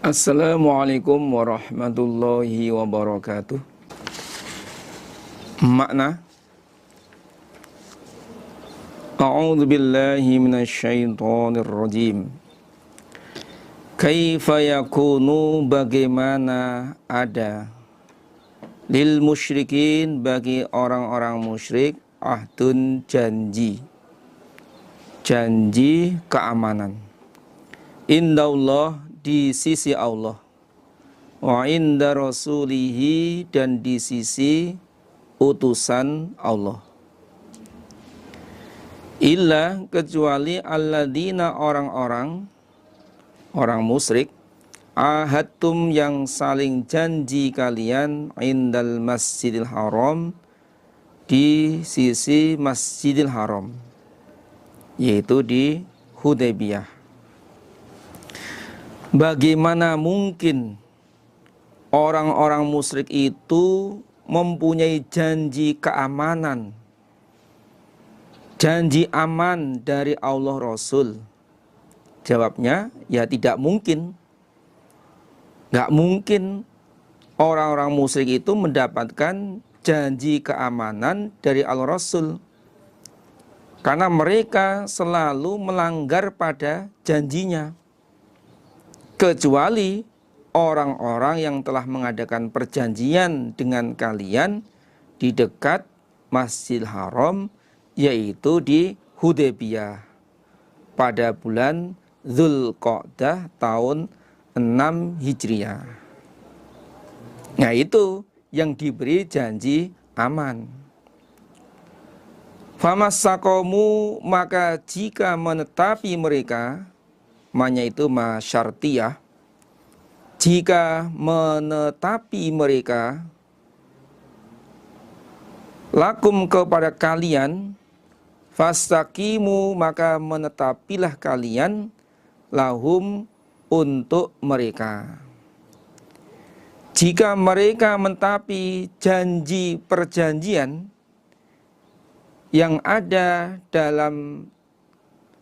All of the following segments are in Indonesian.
Assalamualaikum warahmatullahi wabarakatuh. Makna A'udzu billahi minasyaitonir rajim. Kaifa yakunu, bagaimana ada, lil musyrikin, bagi orang-orang musyrik, ahdun, janji keamanan, indallah, di sisi Allah, wa inda rasulihi, dan di sisi utusan Allah, illa, kecuali alladzina, orang musyrik, ahadtum, yang saling janji kalian, indal masjidil haram, di sisi masjidil haram, yaitu di Hudaybiyah. Bagaimana mungkin orang-orang musyrik itu mempunyai janji keamanan, janji aman dari Allah Rasul? Jawabnya, ya tidak mungkin. Gak mungkin orang-orang musyrik itu mendapatkan janji keamanan dari Allah Rasul, karena mereka selalu melanggar pada janjinya. Kecuali orang-orang yang telah mengadakan perjanjian dengan kalian di dekat Masjidil Haram, yaitu di Hudaybiyah pada bulan Dzulqa'dah tahun 6 Hijriah. Nah, itu yang diberi janji aman. Famassakomu, maka jika menetapi mereka, manya itu masyartiyah, jika menetapi mereka, lakum, kepada kalian, fastaqimu, maka menetapilah kalian, lahum, untuk mereka. Jika mereka menetapi janji perjanjian yang ada dalam,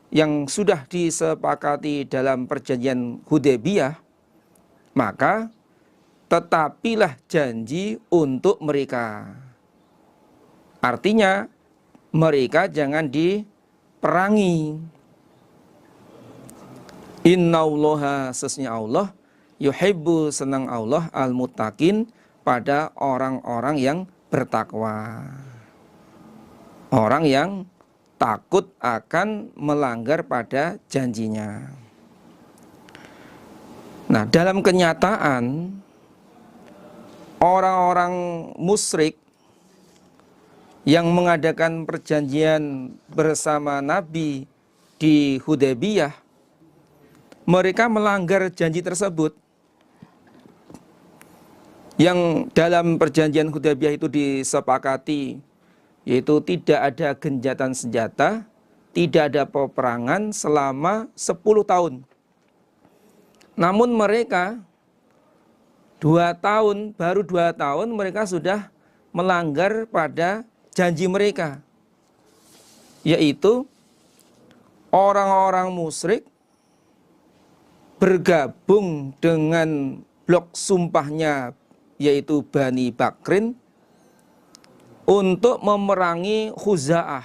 yang sudah disepakati dalam perjanjian Hudaybiyah, maka tetapilah janji untuk mereka. Artinya mereka jangan diperangi. Innallaha, sesungguhnya Allah, yuhibbu, senang Allah, al-muttaqin, pada orang-orang yang bertakwa, orang yang takut akan melanggar pada janjinya. Nah, dalam kenyataan, orang-orang musyrik yang mengadakan perjanjian bersama Nabi di Hudaybiyah, mereka melanggar janji tersebut. Yang dalam perjanjian Hudaybiyah itu disepakati, yaitu tidak ada genjatan senjata, tidak ada peperangan selama 10 tahun. Namun mereka baru 2 tahun mereka sudah melanggar pada janji mereka, yaitu orang-orang musyrik bergabung dengan blok sumpahnya, yaitu Bani Bakrin, untuk memerangi Khuza'ah.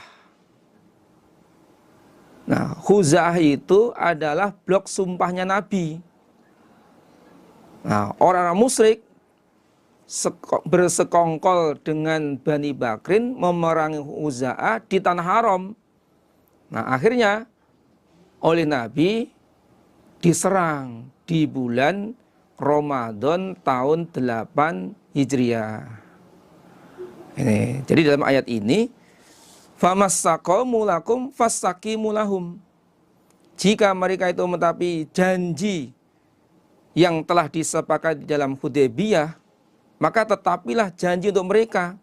Nah, Khuza'ah itu adalah blok sumpahnya Nabi. Nah, orang-orang musyrik bersekongkol dengan Bani Bakrin memerangi Khuza'ah di tanah haram. Nah, akhirnya oleh Nabi diserang di bulan Ramadan tahun 8 Hijriah. Ini, jadi dalam ayat ini, famassaqamu lakum fassaqimu lahum. Jika mereka itu menetapi janji yang telah disepakati dalam Hudaybiyah, maka tetapilah janji untuk mereka.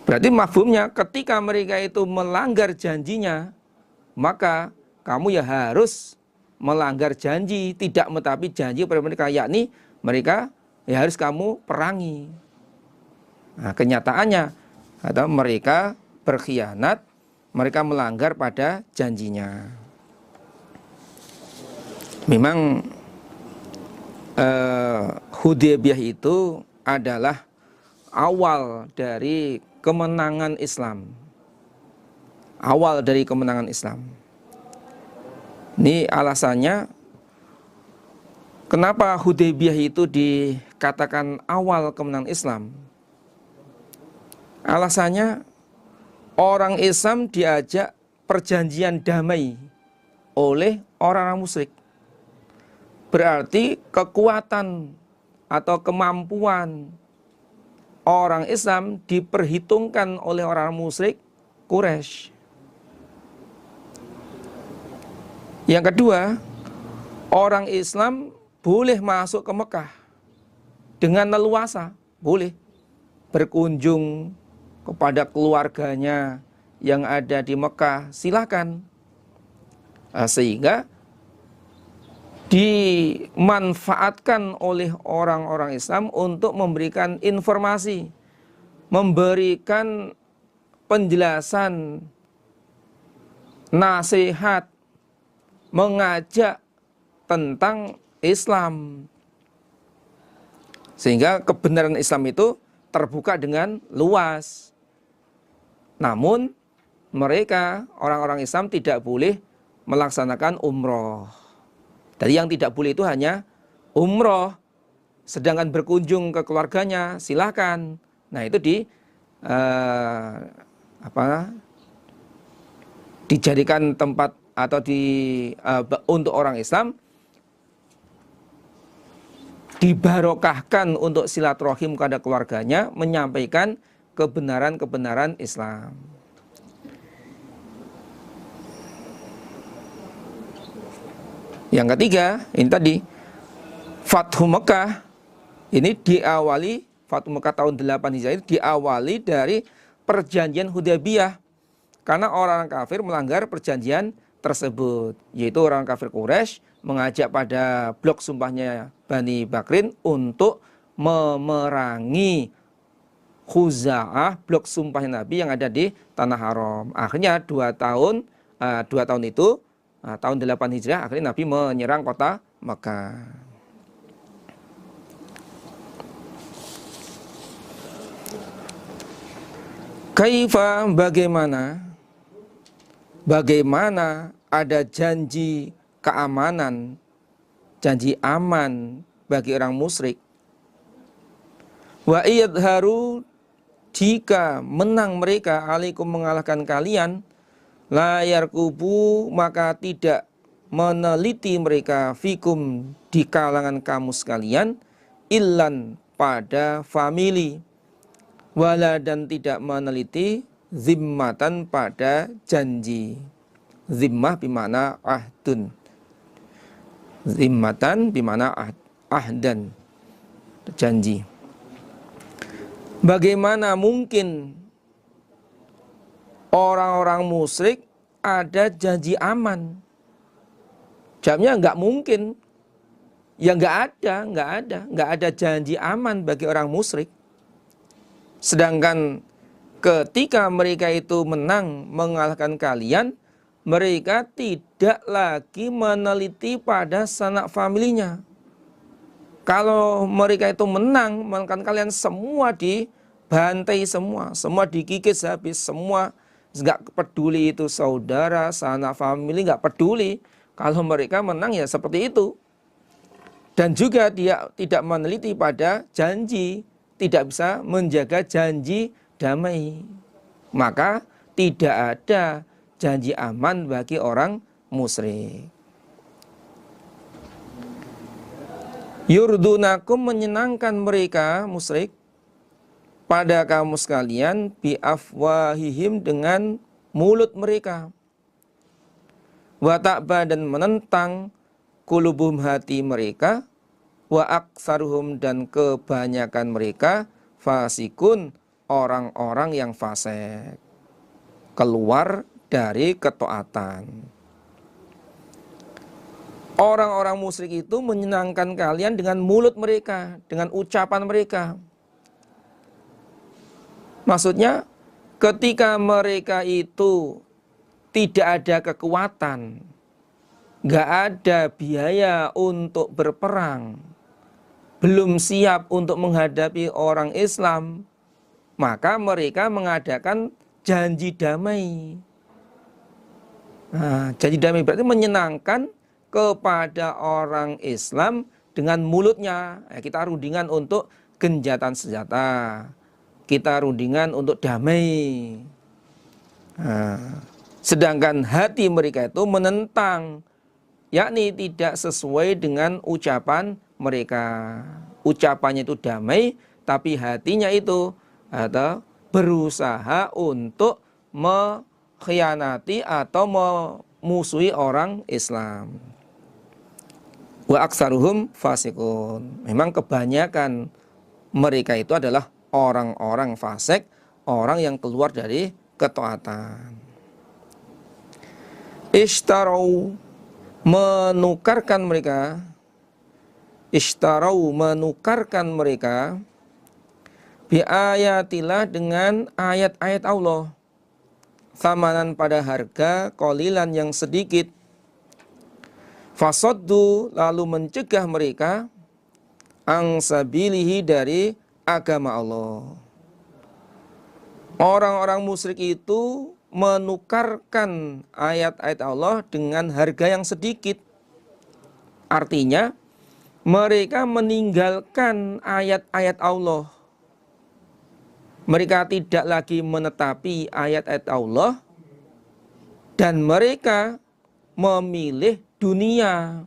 Berarti mafhumnya, ketika mereka itu melanggar janjinya, maka kamu ya harus melanggar janji, tidak menetapi janji pada mereka, yakni mereka ya harus kamu perangi. Nah, kenyataannya atau mereka berkhianat, mereka melanggar pada janjinya. Memang Hudaybiyah itu adalah awal dari kemenangan Islam. Awal dari kemenangan Islam. Ini alasannya kenapa Hudaybiyah itu dikatakan awal kemenangan Islam. Alasannya orang Islam diajak perjanjian damai oleh orang-orang musyrik. Berarti kekuatan atau kemampuan orang Islam diperhitungkan oleh orang musyrik Quraisy. Yang kedua, orang Islam boleh masuk ke Mekah dengan leluasa, boleh berkunjung kepada keluarganya yang ada di Mekah, silakan. Sehingga dimanfaatkan oleh orang-orang Islam untuk memberikan informasi, memberikan penjelasan, nasihat, mengajak tentang Islam. Sehingga kebenaran Islam itu terbuka dengan luas. Namun mereka, orang-orang Islam tidak boleh melaksanakan umroh. Jadi yang tidak boleh itu hanya umroh, sedangkan berkunjung ke keluarganya silahkan. Nah itu dijadikan tempat atau untuk orang Islam dibarokahkan untuk silaturahim kepada keluarganya, menyampaikan kebenaran-kebenaran Islam. Yang ketiga, ini tadi Fathu Mekah ini diawali, Fathu Mekah tahun 8 Hijriah ini diawali dari perjanjian Hudaybiyah. Karena orang kafir melanggar perjanjian tersebut, yaitu orang kafir Quraisy mengajak pada blok sumpahnya Bani Bakrin untuk memerangi Khuza'ah, blok sumpahnya Nabi yang ada di Tanah Haram. Akhirnya 2 tahun itu, tahun 8 Hijriah, akhirnya Nabi menyerang kota Mekah. Kaifa, bagaimana ada janji keamanan, janji aman bagi orang musyrik. Wa iyadharu, jika menang mereka alaikum mengalahkan kalian, la yarkubu, maka tidak meneliti mereka fikum di kalangan kamu sekalian, illan pada famili, wala dan tidak meneliti zimmatan pada janji. Zimmah bimana ahdun, zimmatan bimana ahdan, janji. Bagaimana mungkin orang-orang musyrik ada janji aman? Jawabnya nggak mungkin. Ya nggak ada janji aman bagi orang musyrik. Sedangkan ketika mereka itu menang mengalahkan kalian, mereka tidak lagi meneliti pada sanak familinya. Kalau mereka itu menang mengalahkan kalian, semua dibantai, semua dikikis habis, semua nggak peduli itu saudara, sanak famili, nggak peduli. Kalau mereka menang ya seperti itu. Dan juga dia tidak meneliti pada janji, tidak bisa menjaga janji damai. Maka tidak ada janji aman bagi orang musyrik. Yurdunakum, menyenangkan mereka musyrik pada kamu sekalian, bi afwahihim, dengan mulut mereka. Wa ta'ba, dan menentang kulubum, hati mereka. Wa aksaruhum, dan kebanyakan mereka fasikun, orang-orang yang fasik, keluar dari ketaatan. Orang-orang musyrik itu menyenangkan kalian dengan mulut mereka, dengan ucapan mereka. Maksudnya ketika mereka itu tidak ada kekuatan, nggak ada biaya untuk berperang, belum siap untuk menghadapi orang Islam, maka mereka mengadakan janji damai. Nah, janji damai berarti menyenangkan kepada orang Islam dengan mulutnya. Kita rundingan untuk genjatan senjata, kita rundingan untuk damai. Nah, sedangkan hati mereka itu menentang, yakni tidak sesuai dengan ucapan mereka. Ucapannya itu damai, tapi hatinya itu atau berusaha untuk mengkhianati atau memusuhi orang Islam. Wa aksaruhum fasikun. Memang kebanyakan mereka itu adalah orang-orang fasik, orang yang keluar dari ketaatan. Ishtarau, menukarkan mereka, ishtarau, menukarkan mereka biayatillah, dengan ayat-ayat Allah, samanan pada harga qalilan yang sedikit. Fasoddu, lalu mencegah mereka angsabilihi, dari agama Allah. Orang-orang musyrik itu menukarkan ayat-ayat Allah dengan harga yang sedikit. Artinya mereka meninggalkan ayat-ayat Allah. Mereka tidak lagi menetapi ayat-ayat Allah, dan mereka memilih dunia.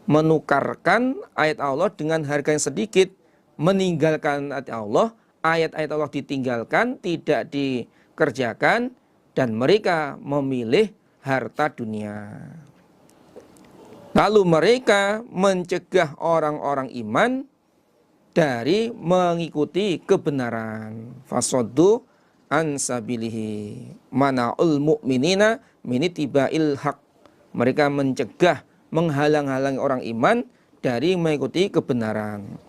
Menukarkan ayat Allah dengan harga yang sedikit, meninggalkan ayat Allah. Ayat-ayat Allah ditinggalkan, tidak dikerjakan, dan mereka memilih harta dunia. Lalu mereka mencegah orang-orang iman dari mengikuti kebenaran. Fasoddu ansabilihi, mana'ul mu'minina minitiba'il haq. Mereka mencegah, menghalang-halangi orang iman dari mengikuti kebenaran.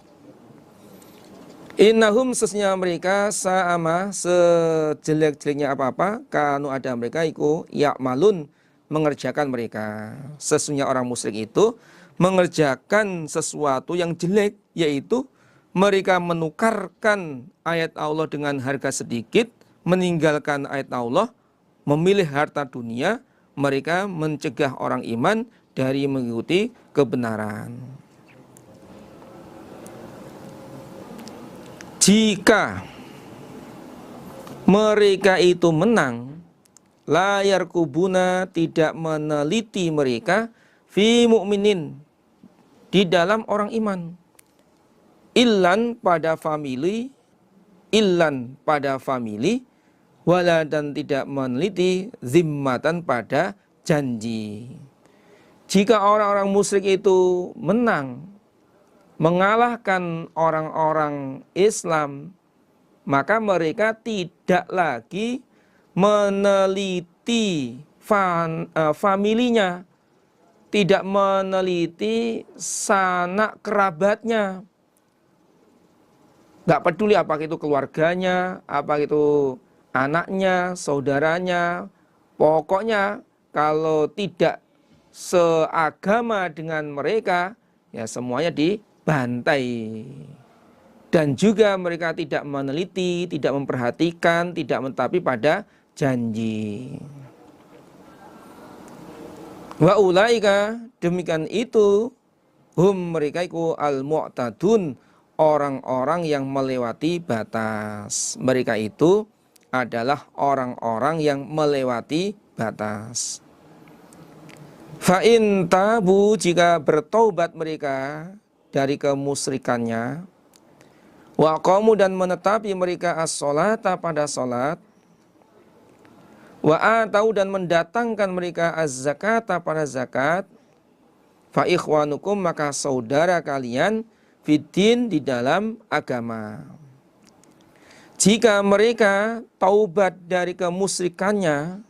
Innahum, sesungguhnya mereka, sa'ama, sejelek-jeleknya apa-apa, kanu ada mereka iku ya'malun, mengerjakan mereka. Sesungguhnya orang musyrik itu mengerjakan sesuatu yang jelek, yaitu mereka menukarkan ayat Allah dengan harga sedikit, meninggalkan ayat Allah, memilih harta dunia. Mereka mencegah orang iman dari mengikuti kebenaran. Jika mereka itu menang, layar kubuna, tidak meneliti mereka, fi mu'minin, di dalam orang iman, illan pada famili, illan pada famili, wala, dan tidak meneliti zimmatan pada janji. Jika orang-orang musyrik itu menang, mengalahkan orang-orang Islam, maka mereka tidak lagi meneliti familinya, tidak meneliti sanak kerabatnya. Nggak peduli apakah itu keluarganya, apakah itu anaknya, saudaranya. Pokoknya kalau tidak seagama dengan mereka, ya semuanya dibantai. Dan juga mereka tidak meneliti, tidak memperhatikan, tidak menetapi pada janji. Wa ulaika, demikian itu, hum, mereka itu al-mu'tadun, orang-orang yang melewati batas. Mereka itu adalah orang-orang yang melewati batas. Fa'in tabu, jika bertaubat mereka dari kemusyrikannya, wa qamu, dan menetapi mereka as-sholata pada salat, wa atau, dan mendatangkan mereka az-zakata pada zakat, fa ikhwanukum, maka saudara kalian, fiddin, di dalam agama. Jika mereka taubat dari kemusyrikannya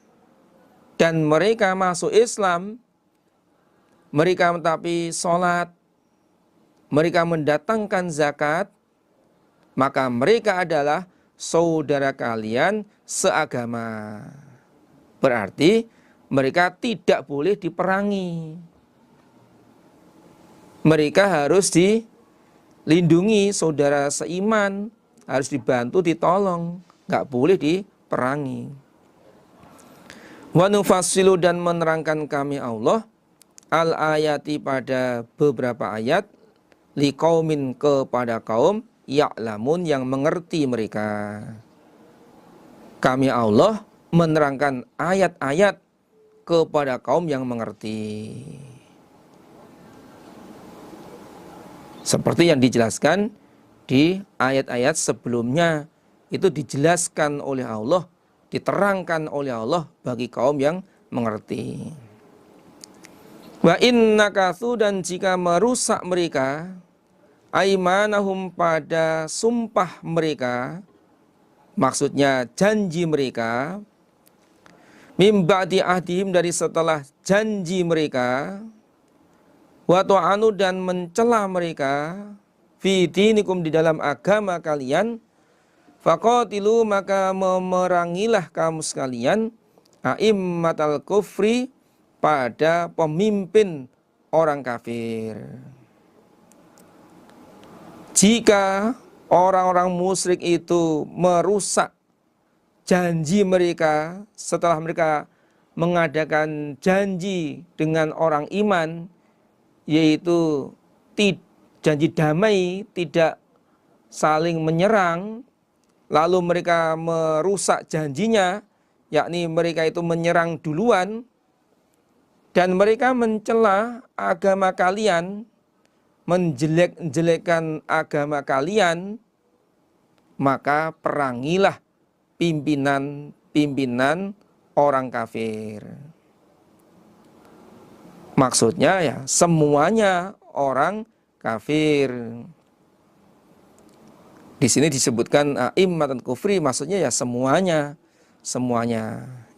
dan mereka masuk Islam, mereka mentaati sholat, mereka mendatangkan zakat, maka mereka adalah saudara kalian seagama. Berarti mereka tidak boleh diperangi. Mereka harus dilindungi, saudara seiman, harus dibantu, ditolong, nggak boleh diperangi. Wa nufassilu, dan menerangkan kami Allah al-ayati pada beberapa ayat, liqaumin, kepada kaum, ya'lamun, yang mengerti mereka. Kami Allah menerangkan ayat-ayat kepada kaum yang mengerti. Seperti yang dijelaskan di ayat-ayat sebelumnya, itu dijelaskan oleh Allah, diterangkan oleh Allah bagi kaum yang mengerti. Wa innakatsu, dan jika merusak mereka, aimanahum, pada sumpah mereka, maksudnya janji mereka, mim ba'di ahdihim, dari setelah janji mereka, wa ta'anu, dan mencela mereka, fi dinikum, di dalam agama kalian, faqatilu, maka memerangilah kamu sekalian, a'immatal kufri, pada pemimpin orang kafir. Jika orang-orang musyrik itu merusak janji mereka setelah mereka mengadakan janji dengan orang iman, yaitu janji damai, tidak saling menyerang, lalu mereka merusak janjinya, yakni mereka itu menyerang duluan, dan mereka mencela agama kalian, menjelek-jelekkan agama kalian, maka perangilah pimpinan-pimpinan orang kafir. Maksudnya ya semuanya orang kafir. Di sini disebutkan a'immatan kufri, maksudnya ya semuanya.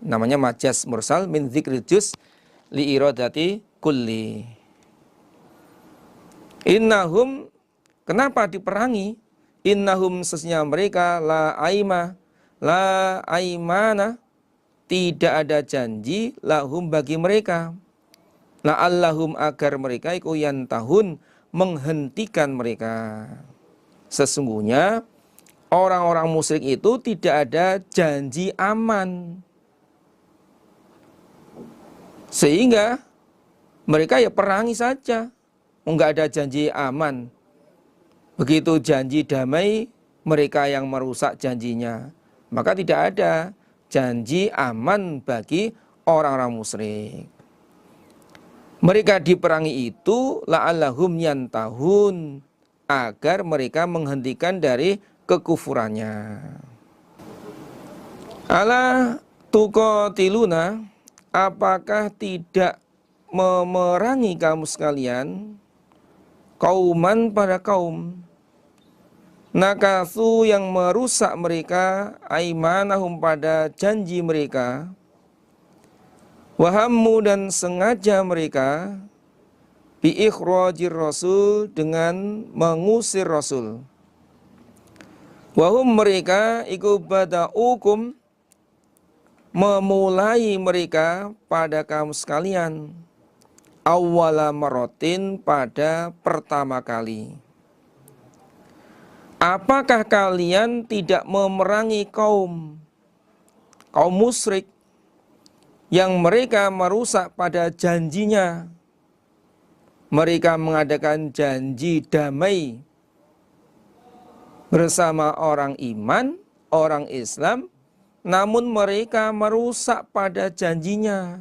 Namanya majaz mursal min dzikril juz li iradati kulli. Innahum, kenapa diperangi? Innahum, sesungguhnya mereka, la aimana, tidak ada janji, lahum, bagi mereka. La'allahum, agar mereka iku yantahun, menghentikan mereka. Sesungguhnya orang-orang musyrik itu tidak ada janji aman, sehingga mereka ya perangi saja, enggak ada janji aman. Begitu janji damai, mereka yang merusak janjinya, maka tidak ada janji aman bagi orang-orang musyrik. Mereka diperangi itu la'allahum yantahun, agar mereka menghentikan dari kekufurannya. Ala tuqatiluna, apakah tidak memerangi kamu sekalian, kauman, pada kaum, nakatsu, yang merusak mereka, aimanahum, pada janji mereka, wahammu, dan sengaja mereka, bi ikhrajir rasul, dengan mengusir rasul, wahum, mereka, iku bada'ukum, memulai mereka pada kamu sekalian, awwala marotin, pada pertama kali. Apakah kalian tidak memerangi kaum musyrik yang mereka merusak pada janjinya? Mereka mengadakan janji damai bersama orang iman, orang Islam, namun mereka merusak pada janjinya.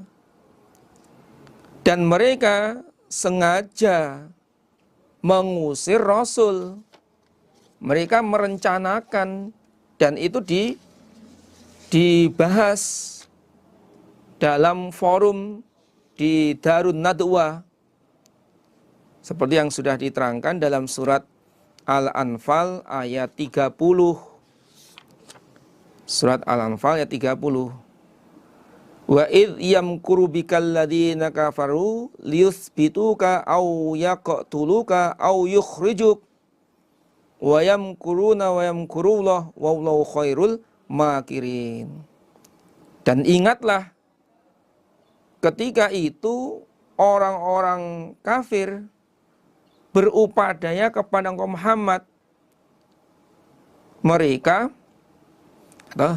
Dan mereka sengaja mengusir Rasul. Mereka merencanakan, dan itu dibahas dalam forum di Darun Nadwa, seperti yang sudah diterangkan dalam surat Al-Anfal ayat 30. Surat Al-Anfal ayat 30. Wa idh yamkuru bikal ladzina kafaru liyuthbituka aw yaqtuluka aw yukhrijuk wa yamkuruna wa yamkurullah wallahu khairul makirin. Dan ingatlah ketika itu orang-orang kafir berupadaya kepada Engkau Muhammad. Mereka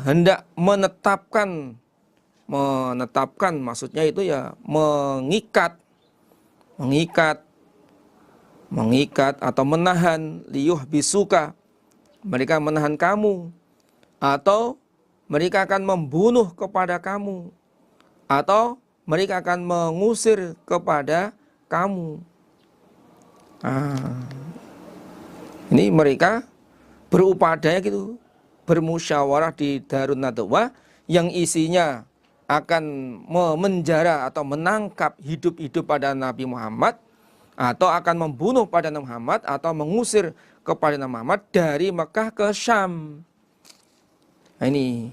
hendak menetapkan maksudnya itu ya mengikat atau menahan, liyuh bisuka, mereka menahan kamu, atau mereka akan membunuh kepada kamu, atau mereka akan mengusir kepada kamu. Ini mereka berupadaya gitu, bermusyawarah di Darun Nadwa yang isinya akan memenjara atau menangkap hidup-hidup pada Nabi Muhammad, atau akan membunuh pada Nabi Muhammad, atau mengusir kepada Nabi Muhammad dari Mekah ke Syam. Nah, ini.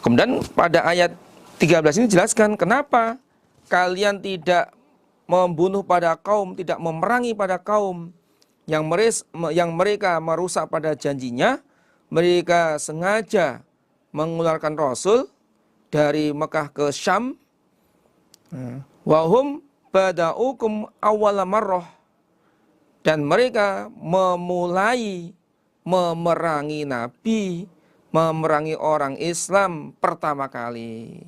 Kemudian pada ayat 13 ini jelaskan kenapa kalian tidak membunuh pada kaum, tidak memerangi pada kaum yang mereka merusak pada janjinya. Mereka sengaja mengeluarkan Rasul dari Mekah ke Syam. Wahum bada'ukum awwala marrah, dan mereka memulai memerangi Nabi, memerangi orang Islam pertama kali.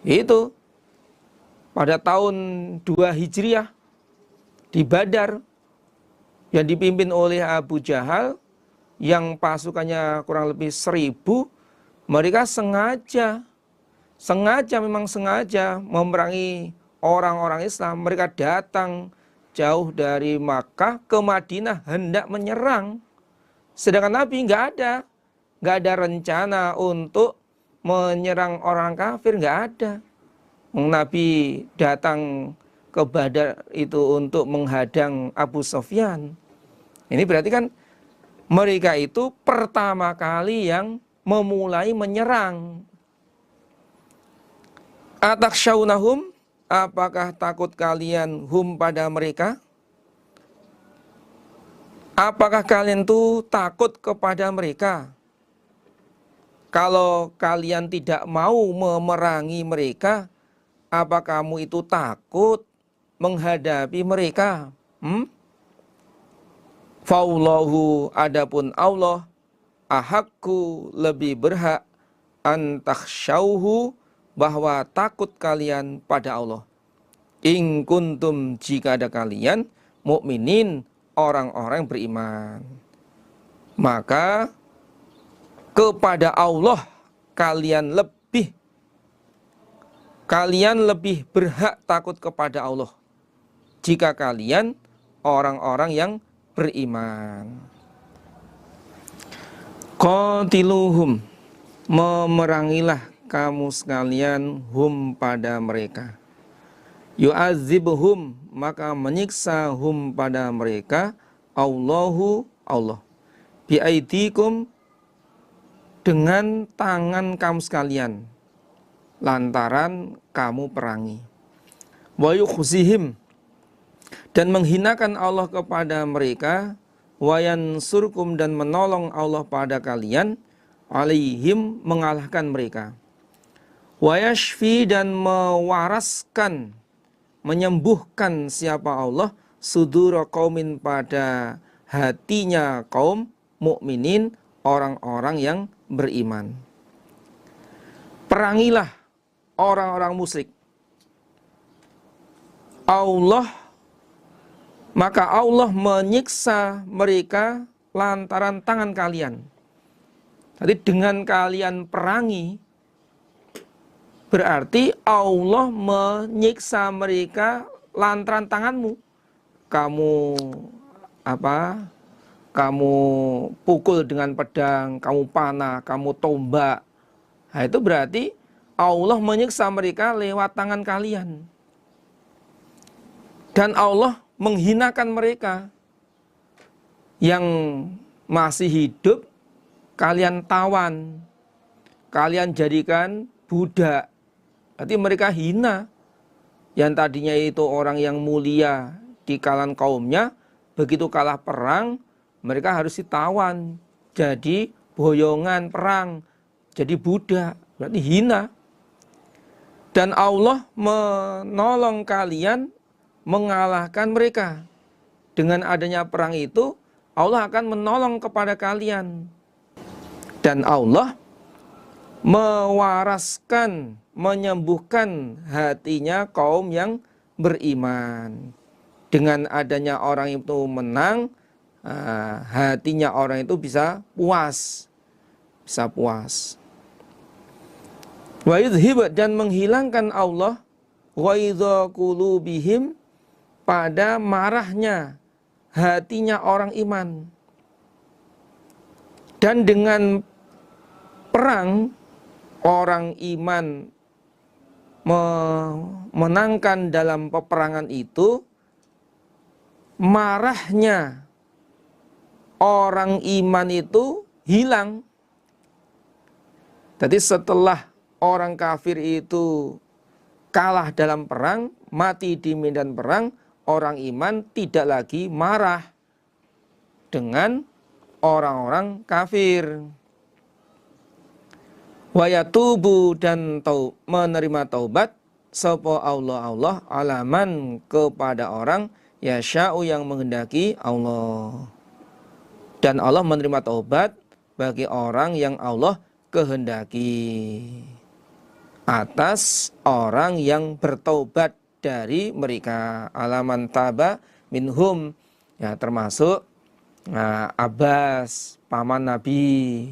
Itu pada tahun 2 Hijriah di Badar yang dipimpin oleh Abu Jahal yang pasukannya kurang lebih 1000. Mereka sengaja memerangi orang-orang Islam. Mereka datang jauh dari Makkah ke Madinah hendak menyerang. Sedangkan Nabi nggak ada rencana untuk menyerang orang kafir, nggak ada. Nabi datang ke Badar itu untuk menghadang Abu Sufyan. Ini berarti kan mereka itu pertama kali yang memulai menyerang. Ataksyawnahum, apakah takut kalian hum pada mereka? Apakah kalian tuh takut kepada mereka? Kalau kalian tidak mau memerangi mereka, apa kamu itu takut menghadapi mereka? Faullahu, adapun Allah, ahakku, lebih berhak, antakhsyauhu, bahwa takut kalian pada Allah. In kuntum, jika ada kalian, mukminin, orang-orang beriman. Maka kepada Allah kalian lebih berhak takut kepada Allah jika kalian orang-orang yang beriman. Qatiluhum, memerangilah kamu sekalian hum pada mereka. Yu'adzibuhum, maka menyiksa hum pada mereka Allahu, Allah, biaidikum, dengan tangan kamu sekalian, lantaran kamu perangi. Wa yukhzihim, dan menghinakan Allah kepada mereka. Wa yansurkum, dan menolong Allah pada kalian, alaihim, mengalahkan mereka. Wa yashfi, dan mewaraskan, menyembuhkan siapa Allah, sudura qaumin, pada hatinya kaum mukminin, orang-orang yang beriman. Perangilah orang-orang musyrik. Maka Allah menyiksa mereka lantaran tangan kalian. Jadi dengan kalian perangi, berarti Allah menyiksa mereka lantaran tanganmu. Kamu pukul dengan pedang, kamu panah, kamu tombak. Nah, itu berarti Allah menyiksa mereka lewat tangan kalian. Dan Allah menghinakan mereka yang masih hidup, kalian tawan, kalian jadikan budak. Berarti mereka hina. Yang tadinya itu orang yang mulia di kalangan kaumnya, begitu kalah perang, mereka harus ditawan, jadi boyongan perang, jadi budak, berarti hina. Dan Allah menolong kalian mengalahkan mereka. Dengan adanya perang itu, Allah akan menolong kepada kalian. Dan Allah mewaraskan, menyembuhkan hatinya kaum yang beriman. Dengan adanya orang itu menang, hatinya orang itu bisa puas. Bisa puas. Wa yudhib, dan menghilangkan Allah ghaidha qulubihim, pada marahnya hatinya orang iman. Dan dengan perang, orang iman memenangkan dalam peperangan itu, marahnya orang iman itu hilang. Jadi setelah orang kafir itu kalah dalam perang, mati di medan perang, orang iman tidak lagi marah dengan orang-orang kafir. Wa yatubu, dan menerima taubat sapa Allah alaman kepada orang yasya'u yang menghendaki Allah. Dan Allah menerima taubat bagi orang yang Allah kehendaki, atas orang yang bertaubat dari mereka. Alaman taba minhum, ya termasuk Abbas, paman Nabi,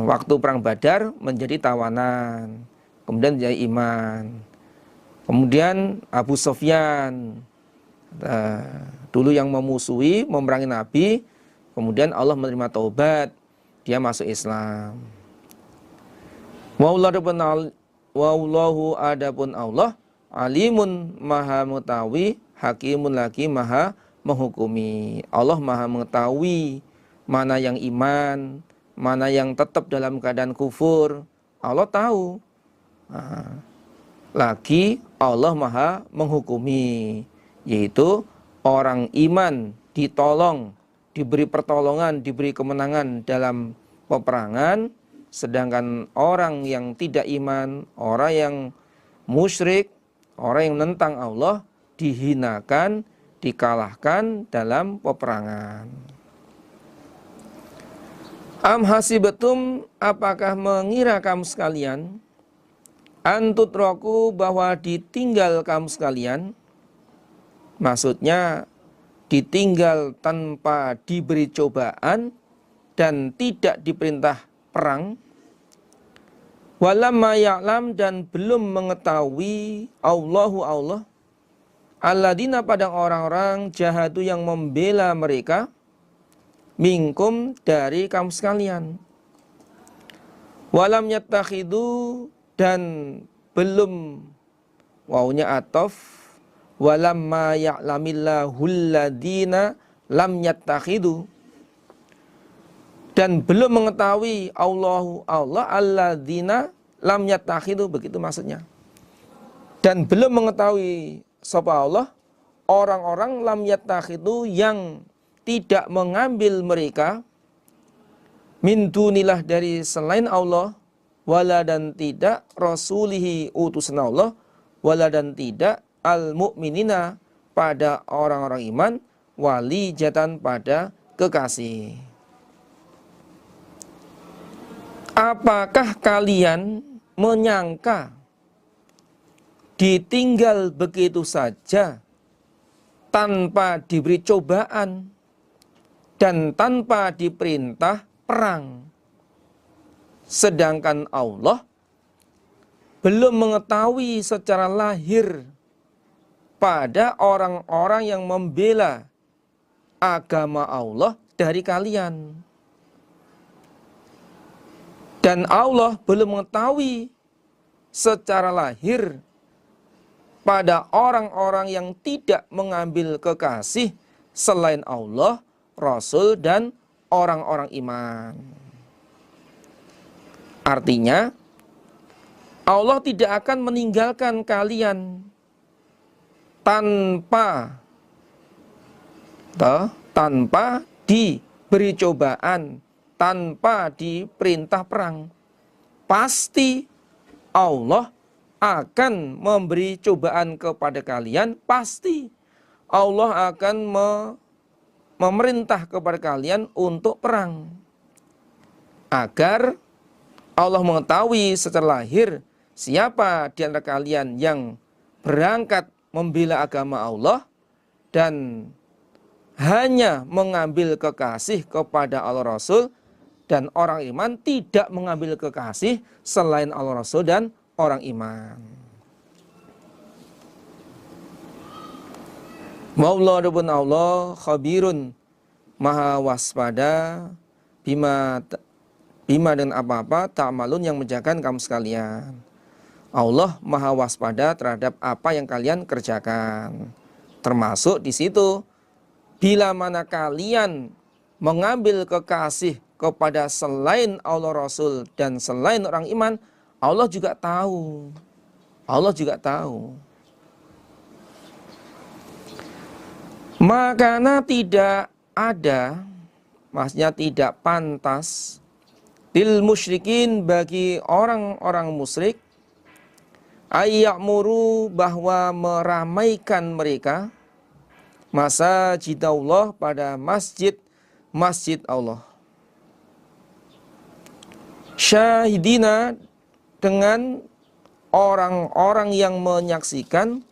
waktu perang Badar menjadi tawanan, kemudian menjadi iman. Kemudian Abu Sufyan, dulu yang memusuhi, memerangi Nabi, kemudian Allah menerima taubat, dia masuk Islam. Wallahu adapun Allah alimun, maha mengetahui, hakimun lagi maha menghukumi. Allah maha mengetahui mana yang iman, mana yang tetap dalam keadaan kufur. Allah tahu. Lagi Allah maha menghukumi, yaitu orang iman ditolong, diberi pertolongan, diberi kemenangan dalam peperangan, sedangkan orang yang tidak iman, orang yang musyrik, orang yang menentang Allah, dihinakan, dikalahkan dalam peperangan. Am hasibatum, apakah mengira kamu sekalian, antutraku, bahwa ditinggal kamu sekalian, maksudnya ditinggal tanpa diberi cobaan dan tidak diperintah perang. Walamma ya'lam, dan belum mengetahui Allah alladzina, pada orang-orang jahadu yang membela mereka, minkum, dari kamu sekalian. Walam yattakhidu, dan belum, wawunya atof, walamma ya'lamillahu alladzina lam yattakhidu, dan belum mengetahui Allah alladzina lam yattakhidu, begitu maksudnya. Dan belum mengetahui sapa Allah orang-orang lam yattakhidu, yang tidak mengambil mereka, min dunillah, dari selain Allah, wala, dan tidak rasulihi, utusan Allah, wala, dan tidak al mu'minina, pada orang-orang iman, wali jatan, pada kekasih. Apakah kalian menyangka ditinggal begitu saja tanpa diberi cobaan dan tanpa diperintah perang, sedangkan Allah belum mengetahui secara lahir pada orang-orang yang membela agama Allah dari kalian, dan Allah belum mengetahui secara lahir pada orang-orang yang tidak mengambil kekasih selain Allah, Rasul, dan orang-orang iman. Artinya, Allah tidak akan meninggalkan kalian tanpa diberi cobaan, tanpa diperintah perang. Pasti Allah akan memberi cobaan kepada kalian, pasti Allah akan memerintah kepada kalian untuk perang. Agar Allah mengetahui secara lahir siapa di antara kalian yang berangkat membela agama Allah dan hanya mengambil kekasih kepada Allah Rasul, dan orang iman tidak mengambil kekasih selain Allah Rasul dan orang iman. Wallahu Allah khabirun, maha waspada bima dan apa-apa ta'malun yang menjaga kamu sekalian. Allah maha waspada terhadap apa yang kalian kerjakan. Termasuk di situ, bila mana kalian mengambil kekasih kepada selain Allah Rasul dan selain orang iman, Allah juga tahu. Allah juga tahu. Makanya tidak ada, maksudnya tidak pantas, lil musyrikin bagi orang-orang musyrik, ayya'muru bahwa meramaikan mereka, masajidallah pada masjid Allah. Syahidina dengan orang-orang yang menyaksikan,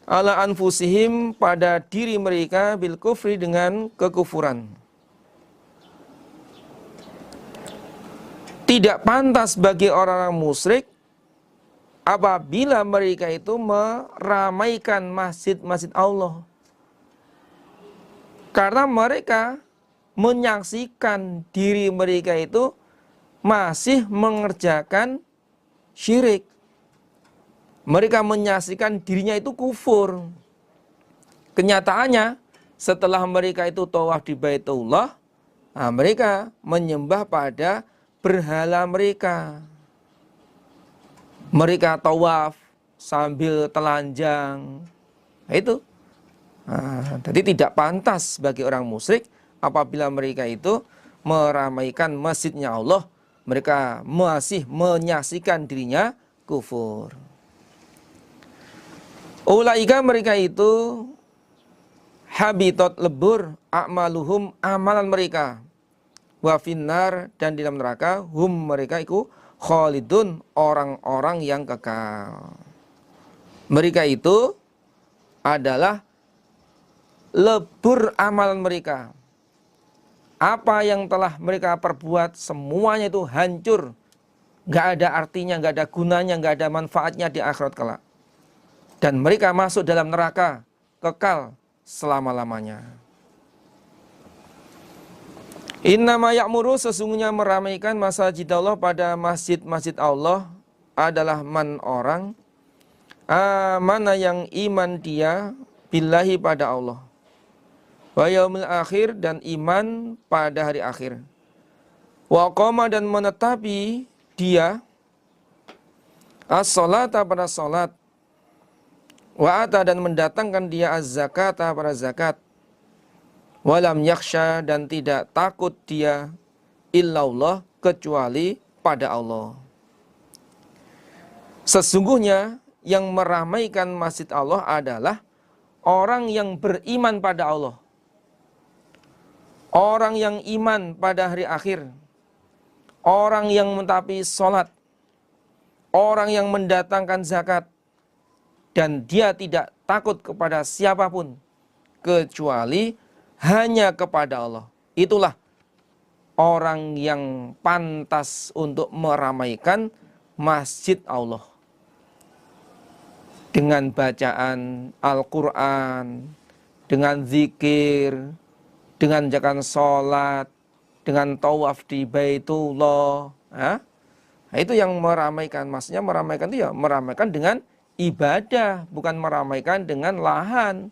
ala anfusihim pada diri mereka, bil kufri dengan kekufuran. Tidak pantas bagi orang-orang musyrik apabila mereka itu meramaikan masjid-masjid Allah. Karena mereka menyaksikan diri mereka itu masih mengerjakan syirik. Mereka menyaksikan dirinya itu kufur. Kenyataannya setelah mereka itu tawaf di Baitullah, mereka menyembah pada berhala mereka. Mereka tawaf sambil telanjang. Itu. Jadi tidak pantas bagi orang musyrik apabila mereka itu meramaikan masjidnya Allah, mereka masih menyaksikan dirinya kufur. Ulaika mereka itu habitat lebur a'maluhum amalan mereka, wa finnar dan di dalam neraka hum mereka itu khalidun orang-orang yang kekal. Mereka itu adalah lebur amalan mereka. Apa yang telah mereka perbuat semuanya itu hancur, nggak ada artinya, nggak ada gunanya, nggak ada manfaatnya di akhirat kelak. Dan mereka masuk dalam neraka kekal selama-lamanya. Innama ya'muru sesungguhnya meramaikan masjid Allah pada masjid-masjid Allah adalah man orang mana yang iman dia billahi pada Allah, wa yaumil akhir dan iman pada hari akhir, wa qama dan menetapi dia as-salata pada salat, wa ata dan mendatangkan dia az-zakata pada zakat, walam yakhsha dan tidak takut dia illallah kecuali pada Allah. Sesungguhnya yang meramaikan masjid Allah adalah orang yang beriman pada Allah, orang yang iman pada hari akhir, orang yang mentaati sholat, orang yang mendatangkan zakat, dan dia tidak takut kepada siapapun kecuali hanya kepada Allah. Itulah orang yang pantas untuk meramaikan masjid Allah dengan bacaan Al-Quran, dengan zikir, dengan menjalankan sholat, dengan tawaf di Baitullah. Nah, itu yang meramaikan. Maksudnya meramaikan itu ya meramaikan dengan ibadah, bukan meramaikan dengan lahan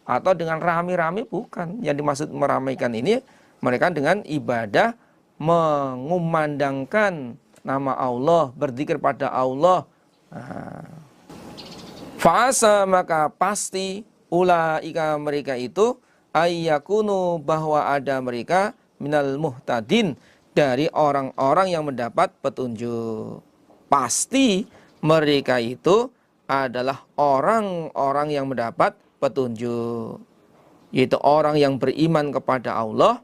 atau dengan rame-rame, bukan. Yang dimaksud meramaikan ini mereka dengan ibadah, mengumandangkan nama Allah, berzikir pada Allah. Fa'asa maka pasti ulaika mereka itu ayyakunu bahwa ada mereka minal muhtadin dari orang-orang yang mendapat petunjuk. Pasti mereka itu adalah orang-orang yang mendapat petunjuk, yaitu orang yang beriman kepada Allah,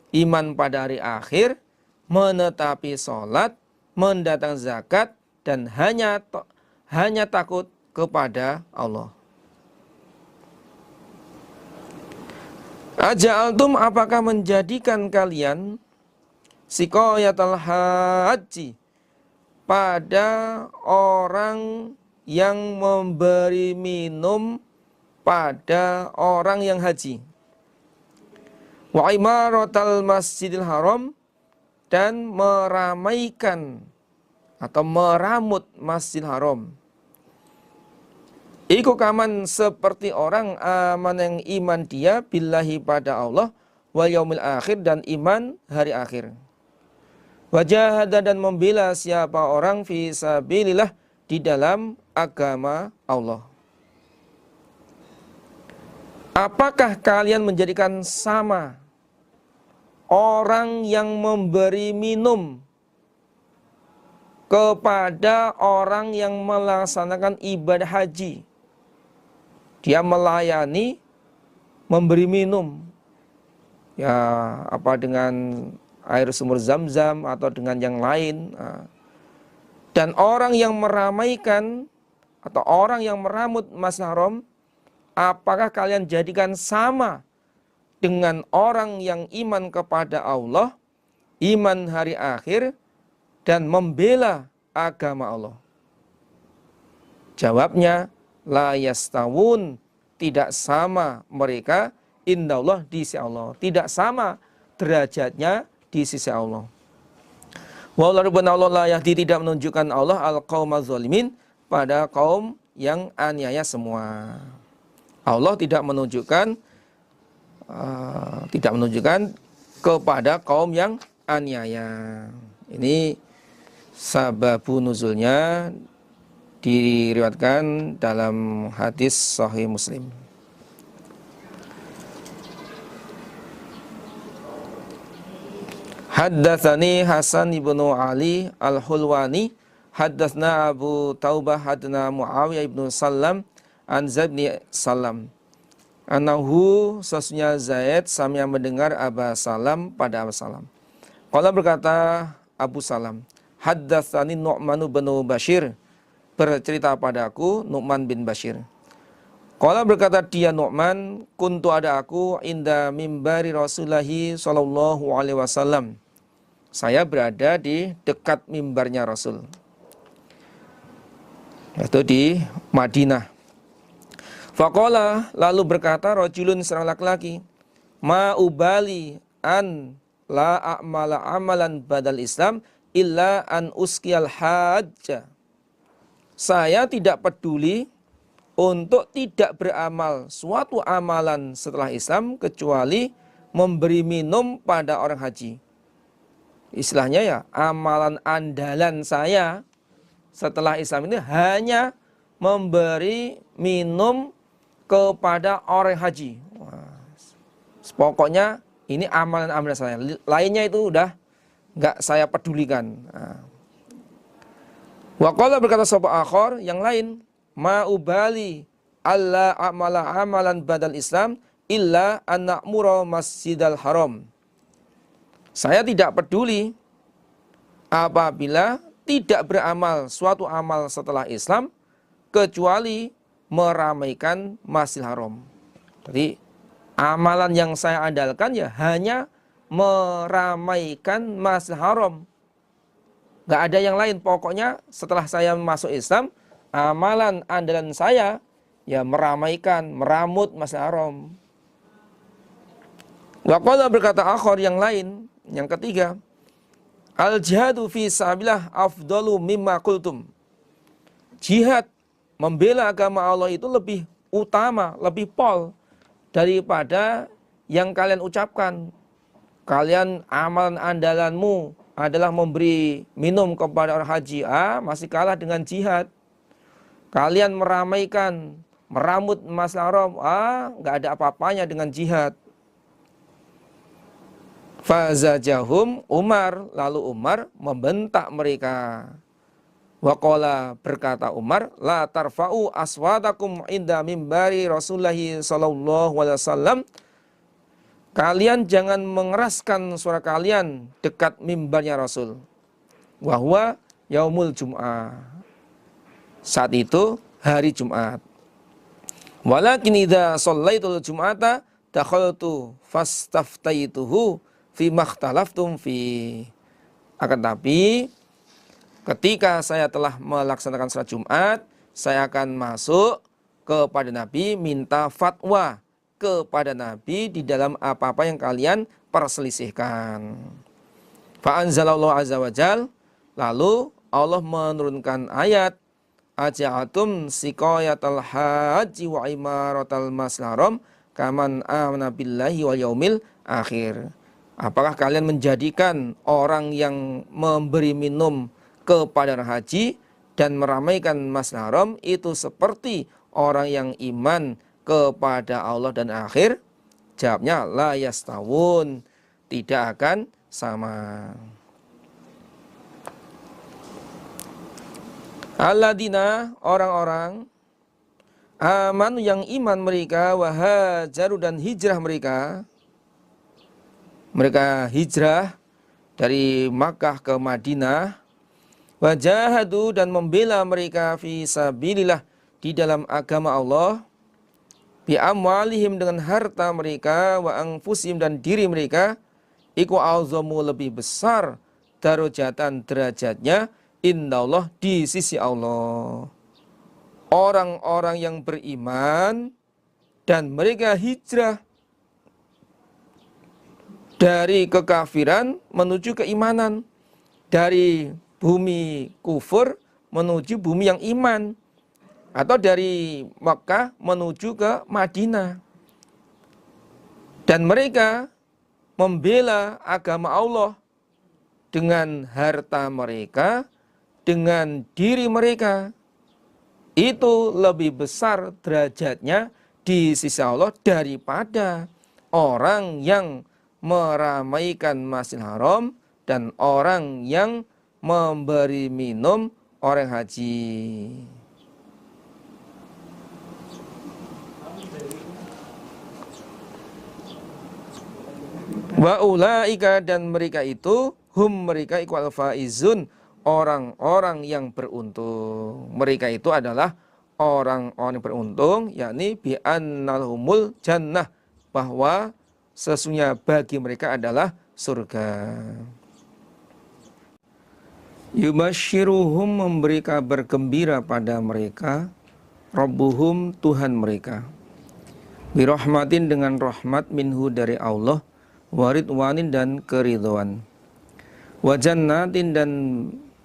iman pada hari akhir, menetapi sholat, mendatang zakat, dan hanya takut kepada Allah. Aja'altum, apakah menjadikan kalian siqayatal haji, pada orang yang memberi minum pada orang yang haji, wa imaratal masjidil haram, dan meramaikan atau meramut masjidil haram, iku kaman seperti orang aman yang iman dia billahi pada Allah, wal yaumil akhir, dan iman hari akhir, wajahada, dan membela siapa orang fi sabilillah, di dalam agama Allah. Apakah kalian menjadikan sama orang yang memberi minum kepada orang yang melaksanakan ibadah haji? Dia melayani, memberi minum, ya apa dengan air sumur Zam-Zam atau dengan yang lain. Dan orang yang meramaikan atau orang yang meramut Masjidil Haram, apakah kalian jadikan sama dengan orang yang iman kepada Allah, iman hari akhir, dan membela agama Allah? Jawabnya, la yastawun, tidak sama mereka, indallah, di sisi Allah. Tidak sama derajatnya di sisi Allah. Wallahu rabbana Allah la yahdi, tidak menunjukkan Allah al-qaumaz zalimin, pada kaum yang aniaya semua. Allah tidak menunjukkan kepada kaum yang aniaya. Ini sababu nuzulnya diriwayatkan dalam hadis Sahih Muslim. Haddatsani Hasan ibnu Ali al-Hulwani, haddatsna Abu Taubah, haddatsna Muawiyah ibnu Salam an Zaid bin Salam, anahu, sesungguhnya Zaid sami'a mendengar Abu Salam pada Abu Salam. Qala, berkata Abu Salam, haddatsani Nu'man bin Bashir, bercerita padaku Nu'man bin Bashir. Qala, berkata dia Nu'man, kuntu, ada aku, inda mimbari Rasulullahi sallallahu alaihi wasallam, saya berada di dekat mimbarnya Rasul, yaitu di Madinah. Faqala, lalu berkata rajulun, seorang laki-laki, ma ubali an la a'mala amalan badal Islam illa an uskiyal hajja. Saya tidak peduli untuk tidak beramal suatu amalan setelah Islam kecuali memberi minum pada orang haji. Istilahnya ya, amalan andalan saya setelah Islam ini hanya memberi minum kepada orang haji. Pokoknya ini amalan-amalan saya. Lainnya itu udah nggak saya pedulikan. Wa qala, berkata sahabat akhar yang lain, ma ubali alla amala amalan badal Islam illa an na'mura masjidal haram. Saya tidak peduli apabila tidak beramal suatu amal setelah Islam kecuali meramaikan Masjidil Haram. Jadi amalan yang saya andalkan ya hanya meramaikan Masjidil Haram. Gak ada yang lain. Pokoknya setelah saya masuk Islam, amalan andalan saya ya meramaikan, meramut Masjidil Haram. Wa qala, berkata akhar yang lain, yang ketiga, al jihadu fi sabilillah afdalu mimma qultum. Jihad membela agama Allah itu lebih utama, lebih pol daripada yang kalian ucapkan. Kalian amalan andalanmu adalah memberi minum kepada orang haji, masih kalah dengan jihad. Kalian meramaikan, meramut Masjidil Haram, nggak ada apa-apanya dengan jihad. Fazajahum Umar, lalu Umar membentak mereka. Wa qala, berkata Umar, la tarfa'u aswatakum inda mimbari Rasulullahi sallallahu alaihi wasallam. Kalian jangan mengeraskan suara kalian dekat mimbarnya Rasul. Wa huwa yaumul Jum'ah. Saat itu hari Jumat. Walakin idza shallaitul Jum'ata dakhaltu fastaftaituhu fi makhtalaftum fi. Akan tapi ketika saya telah melaksanakan salat Jumat, saya akan masuk kepada Nabi, minta fatwa kepada Nabi di dalam apa-apa yang kalian perselisihkan. Fa anzalallahu azza wa jal, lalu Allah menurunkan ayat, aja'atum siqayatal haji wa imaratal masjidil haram kaman amana billahi wal yaumil akhir. Apakah kalian menjadikan orang yang memberi minum kepada haji dan meramaikan Masjidil Haram itu seperti orang yang iman kepada Allah dan akhir? Jawabnya, la yastawun, tidak akan sama. Alladzina, orang-orang amanu yang iman mereka, wahajaru dan hijrah mereka. Mereka hijrah dari Makkah ke Madinah. Wajahadu, dan membela mereka fi sabilillah, di dalam agama Allah, bi amwalihim, dengan harta mereka, wa anfusihim, dan diri mereka, iku azamu, lebih besar darajatan, derajatnya, indallah, di sisi Allah. Orang-orang yang beriman dan mereka hijrah dari kekafiran menuju keimanan, dari bumi kufur menuju bumi yang iman, atau dari Makkah menuju ke Madinah. Dan mereka membela agama Allah dengan harta mereka, dengan diri mereka. Itu lebih besar derajatnya di sisi Allah daripada orang yang meramaikan Masjidil Haram dan orang yang memberi minum orang haji. Wa ulaika, dan mereka itu, hum, mereka iku al-faizun, orang-orang yang beruntung. Mereka itu adalah orang-orang yang beruntung, yakni bi annalhumul jannah, bahwa sesungguhnya bagi mereka adalah surga. Yubashiruhum, memberi kabar gembira pada mereka, Rabbuhum, Tuhan mereka, birahmatin, dengan rahmat, minhu, dari Allah, waridwanin, dan keridhaan, wajannatin, dan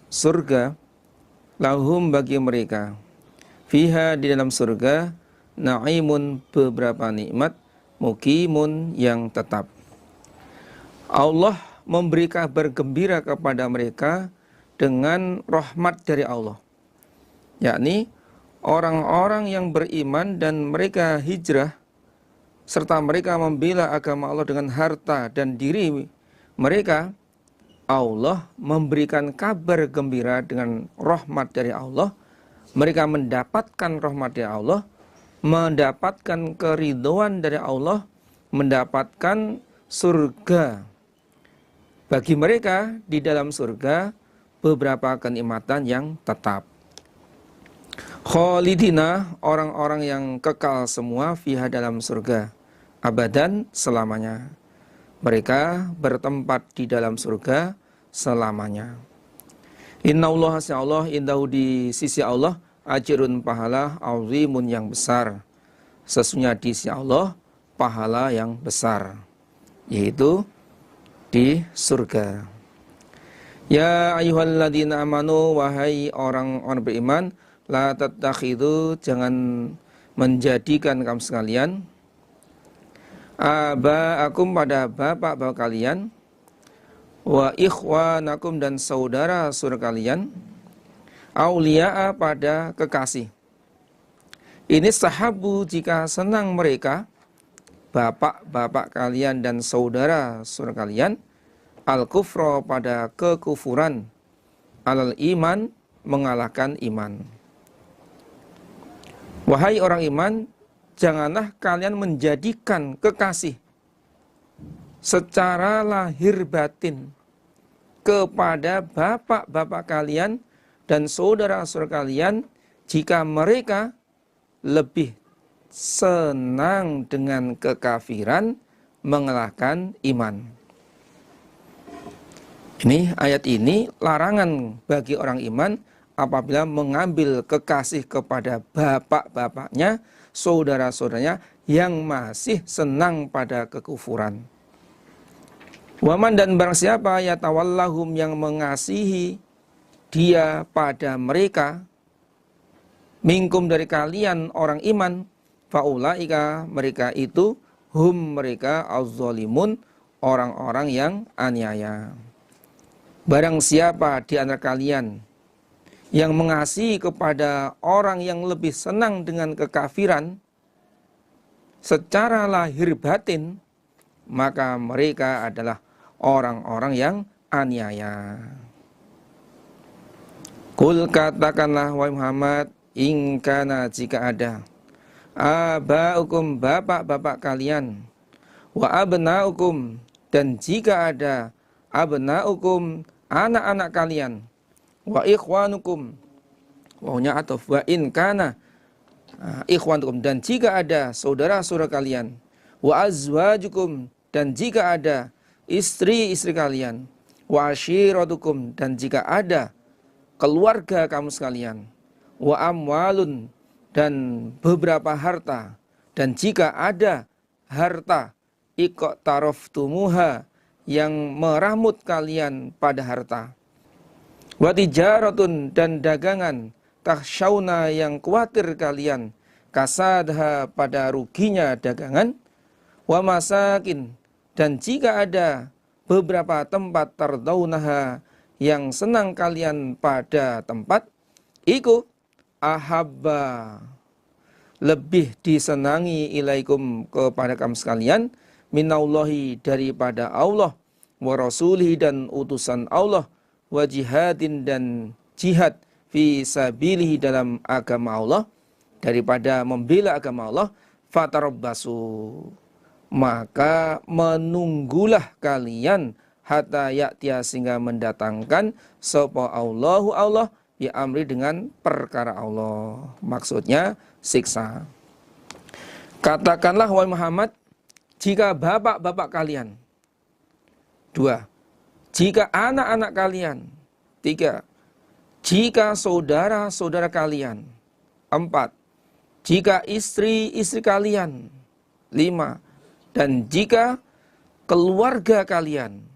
surga, lahum, bagi mereka, fiha, di dalam surga, na'imun, beberapa nikmat, mukimun, yang tetap. Allah memberi kabar gembira kepada mereka dengan rahmat dari Allah, yakni orang-orang yang beriman dan mereka hijrah, serta mereka membela agama Allah dengan harta dan diri mereka. Allah memberikan kabar gembira dengan rahmat dari Allah. Mereka mendapatkan rahmat dari Allah, mendapatkan keridhaan dari Allah, mendapatkan surga. Bagi mereka di dalam surga beberapa kenikmatan yang tetap. Khalidina, orang-orang yang kekal semua, fiha, dalam surga, abadan, selamanya. Mereka bertempat di dalam surga selamanya. Innallaha, Allah, indahu, di sisi Allah, ajrun, pahala, azimun, yang besar. Sesungguhnya di sisi Allah pahala yang besar, yaitu di surga. Ya ayyuhalladzina amanu, wahai orang-orang beriman, la tattakhidhu, jangan menjadikan kamu sekalian, aba'akum, pada bapak-bapak kalian, wa ikhwanakum, dan saudara-saudara kalian, auliya'a, pada kekasih. Ini sahabu, jika senang mereka, bapak-bapak kalian dan saudara-saudara kalian, al-kufra, pada kekufuran, alal iman, mengalahkan iman. Wahai orang iman, janganlah kalian menjadikan kekasih secara lahir batin kepada bapak-bapak kalian dan saudara-saudara kalian jika mereka lebih senang dengan kekafiran mengalahkan iman. Ini ayat ini larangan bagi orang iman apabila mengambil kekasih kepada bapak-bapaknya, saudara-saudaranya yang masih senang pada kekufuran. Waman dan barang siapa yatawallahum yang mengasihi dia pada mereka, minkum dari kalian orang iman, faulaika mereka itu hum mereka az-zalimun orang-orang yang aniaya. Barang siapa di antara kalian yang mengasihi kepada orang yang lebih senang dengan kekafiran secara lahir batin, maka mereka adalah orang-orang yang aniaya. Kul katakanlah wahai Muhammad, ingkana jika ada abaukum bapak-bapak kalian, wa abnaukum dan jika ada abnaukum anak-anak kalian, wa ikhwanukum wahnya atau wa in kana ikhwanukum dan jika ada saudara-saudara kalian, wa azwajukum dan jika ada istri-istri kalian, wa ashiratukum dan jika ada keluarga kamu sekalian, wa amwalun dan beberapa harta dan jika ada harta iqtaraftumuha yang meramut kalian pada harta, wa tijaratun dan dagangan takhshawna yang khawatir kalian kasadha pada ruginya dagangan, wa masakin dan jika ada beberapa tempat tardaunaha yang senang kalian pada tempat, iku ahabba lebih disenangi ilaikum kepada kamu sekalian, minallahi daripada Allah, wa rasulihi dan utusan Allah, wa jihadin dan jihad fi sabilihi dalam agama Allah, daripada membela agama Allah, fatarabbasu maka menunggulah kalian hatta ya'tiya sehingga mendatangkan sapa Allahu Allah bi amri dengan perkara Allah, maksudnya siksa. Katakanlah wahai Muhammad, jika bapak-bapak kalian, 2, jika anak-anak kalian, 3, jika saudara-saudara kalian, 4, jika istri-istri kalian, 5, dan jika keluarga kalian,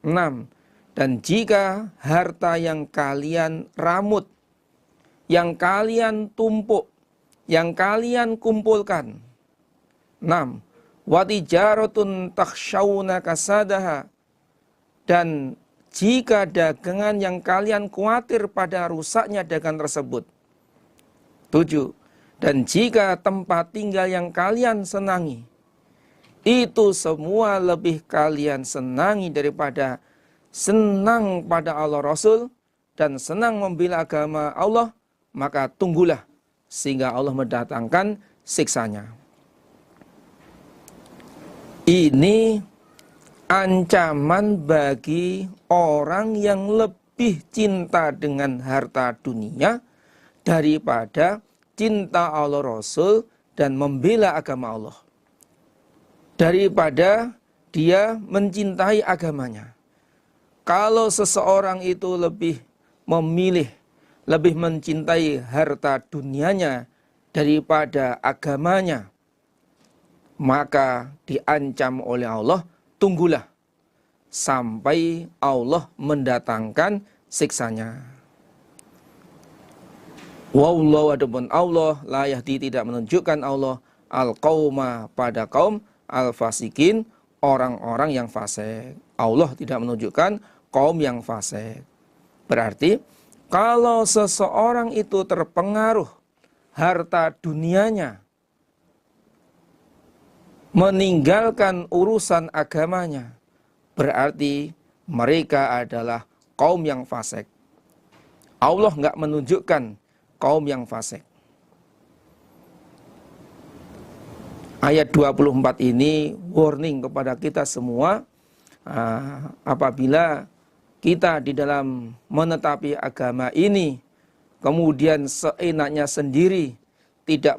6, dan jika harta yang kalian ramut, yang kalian tumpuk, yang kalian kumpulkan, 6, wa tijaratun takhshawna kasadaha dan jika dagangan yang kalian khawatir pada rusaknya dagangan tersebut, 7, dan jika tempat tinggal yang kalian senangi itu semua lebih kalian senangi daripada senang pada Allah Rasul dan senang membela agama Allah, maka tunggulah sehingga Allah mendatangkan siksanya. Ini ancaman bagi orang yang lebih cinta dengan harta dunia daripada cinta Allah Rasul dan membela agama Allah, daripada dia mencintai agamanya. Kalau seseorang itu lebih memilih, lebih mencintai harta dunianya daripada agamanya, maka diancam oleh Allah, tunggulah sampai Allah mendatangkan siksanya. Wallahu adapun Allah la yahdi tidak menunjukkan Allah al-qauma pada kaum al-fasikin orang-orang yang fasik. Allah tidak menunjukkan kaum yang fasik. Berarti kalau seseorang itu terpengaruh harta dunianya, meninggalkan urusan agamanya, berarti mereka adalah kaum yang fasik. Allah nggak menunjukkan kaum yang fasik. Ayat 24 ini warning kepada kita semua, apabila kita di dalam menetapi agama ini kemudian seenaknya sendiri, tidak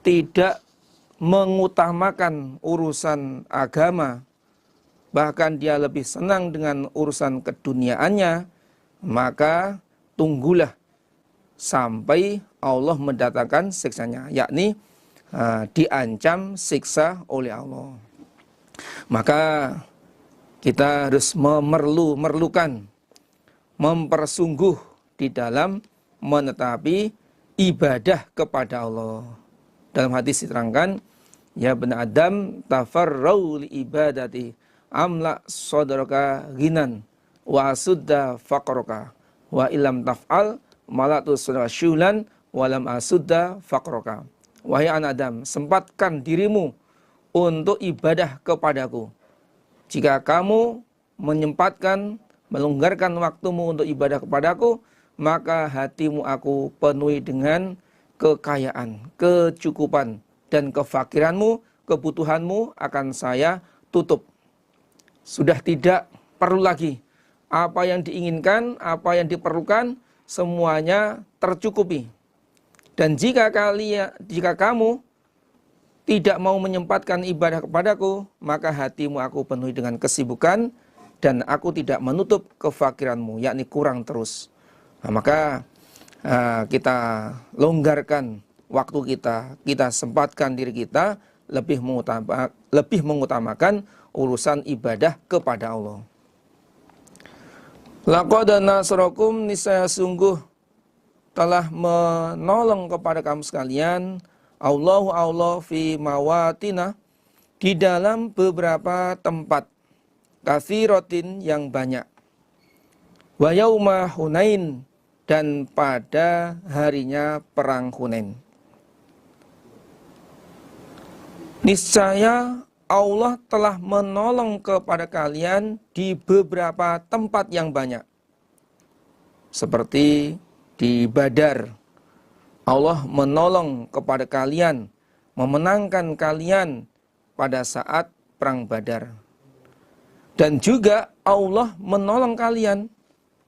tidak mengutamakan urusan agama, bahkan dia lebih senang dengan urusan keduniaannya, maka tunggulah sampai Allah mendatangkan siksanya, yakni diancam siksa oleh Allah. Maka kita harus memerlukan, mempersungguh di dalam menetapi ibadah kepada Allah. Dalam hadis diterangkan, ya bani Adam tafarrau li ibadati amla sadraka ghinan wa asudda faqraka wa ilam taf'al malatu syulan walam asudda faqraka. Wahai anak Adam, sempatkan dirimu untuk ibadah kepadaku. Jika kamu menyempatkan, melonggarkan waktumu untuk ibadah kepadaku, maka hatimu aku penuhi dengan kekayaan, kecukupan, dan kefakiranmu, kebutuhanmu akan saya tutup. Sudah tidak perlu lagi apa yang diinginkan, apa yang diperlukan, semuanya tercukupi. Dan jika kamu tidak mau menyempatkan ibadah kepadaku, maka hatimu aku penuhi dengan kesibukan, dan aku tidak menutup kefakiranmu, yakni kurang terus. Nah, maka kita longgarkan waktu kita sempatkan diri kita, lebih mengutamakan urusan ibadah kepada Allah. Laqad nasarakum, niscaya sungguh telah menolong kepada kamu sekalian Allah fi mawatina, di dalam beberapa tempat, katsiratin yang banyak, wa yauma Hunain, dan pada harinya perang Hunain. Niscaya Allah telah menolong kepada kalian di beberapa tempat yang banyak. Seperti di Badar, Allah menolong kepada kalian, memenangkan kalian pada saat perang Badar. Dan juga Allah menolong kalian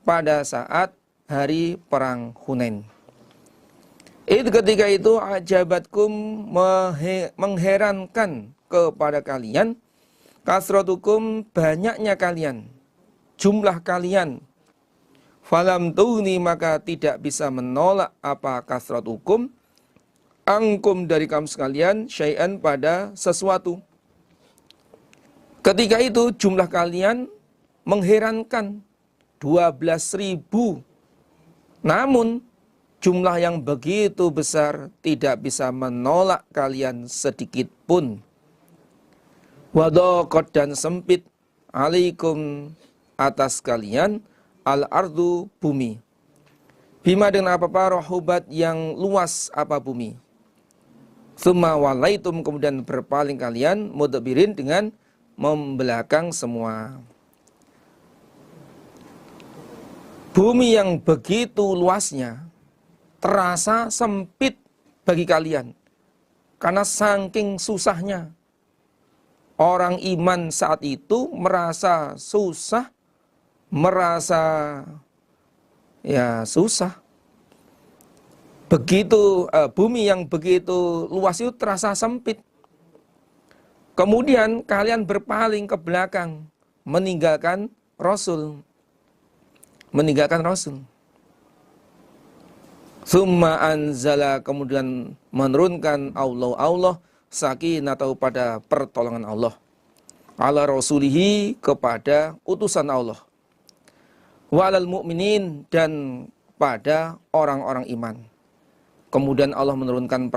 pada saat hari perang Hunain. Ketika itu ajabatkum, mengherankan kepada kalian, kasratukum, banyaknya kalian, jumlah kalian, falam tughni, maka tidak bisa menolak apa kasratukum, angkum, dari kamu sekalian, syai'an, pada sesuatu. Ketika itu jumlah kalian mengherankan, 12.000, namun jumlah yang begitu besar tidak bisa menolak kalian sedikit pun. Wadaqat, dan sempit, alaikum, atas kalian, al-ardu, bumi. Bima, dengan apa-apa, rohubat, yang luas apa bumi. Tsumma walaitum, kemudian berpaling kalian, mudbirin, dengan membelakang semua. Bumi yang begitu luasnya terasa sempit bagi kalian, karena saking susahnya. Orang iman saat itu merasa susah, merasa susah. Begitu bumi yang begitu luas itu terasa sempit. Kemudian kalian berpaling ke belakang, meninggalkan Rasul. Tsumma anzala, kemudian menurunkan Allah sakinatahu, pada pertolongan Allah, ala rasulihi, kepada utusan Allah, walal mu'minin, dan pada orang-orang iman. Kemudian Allah menurunkan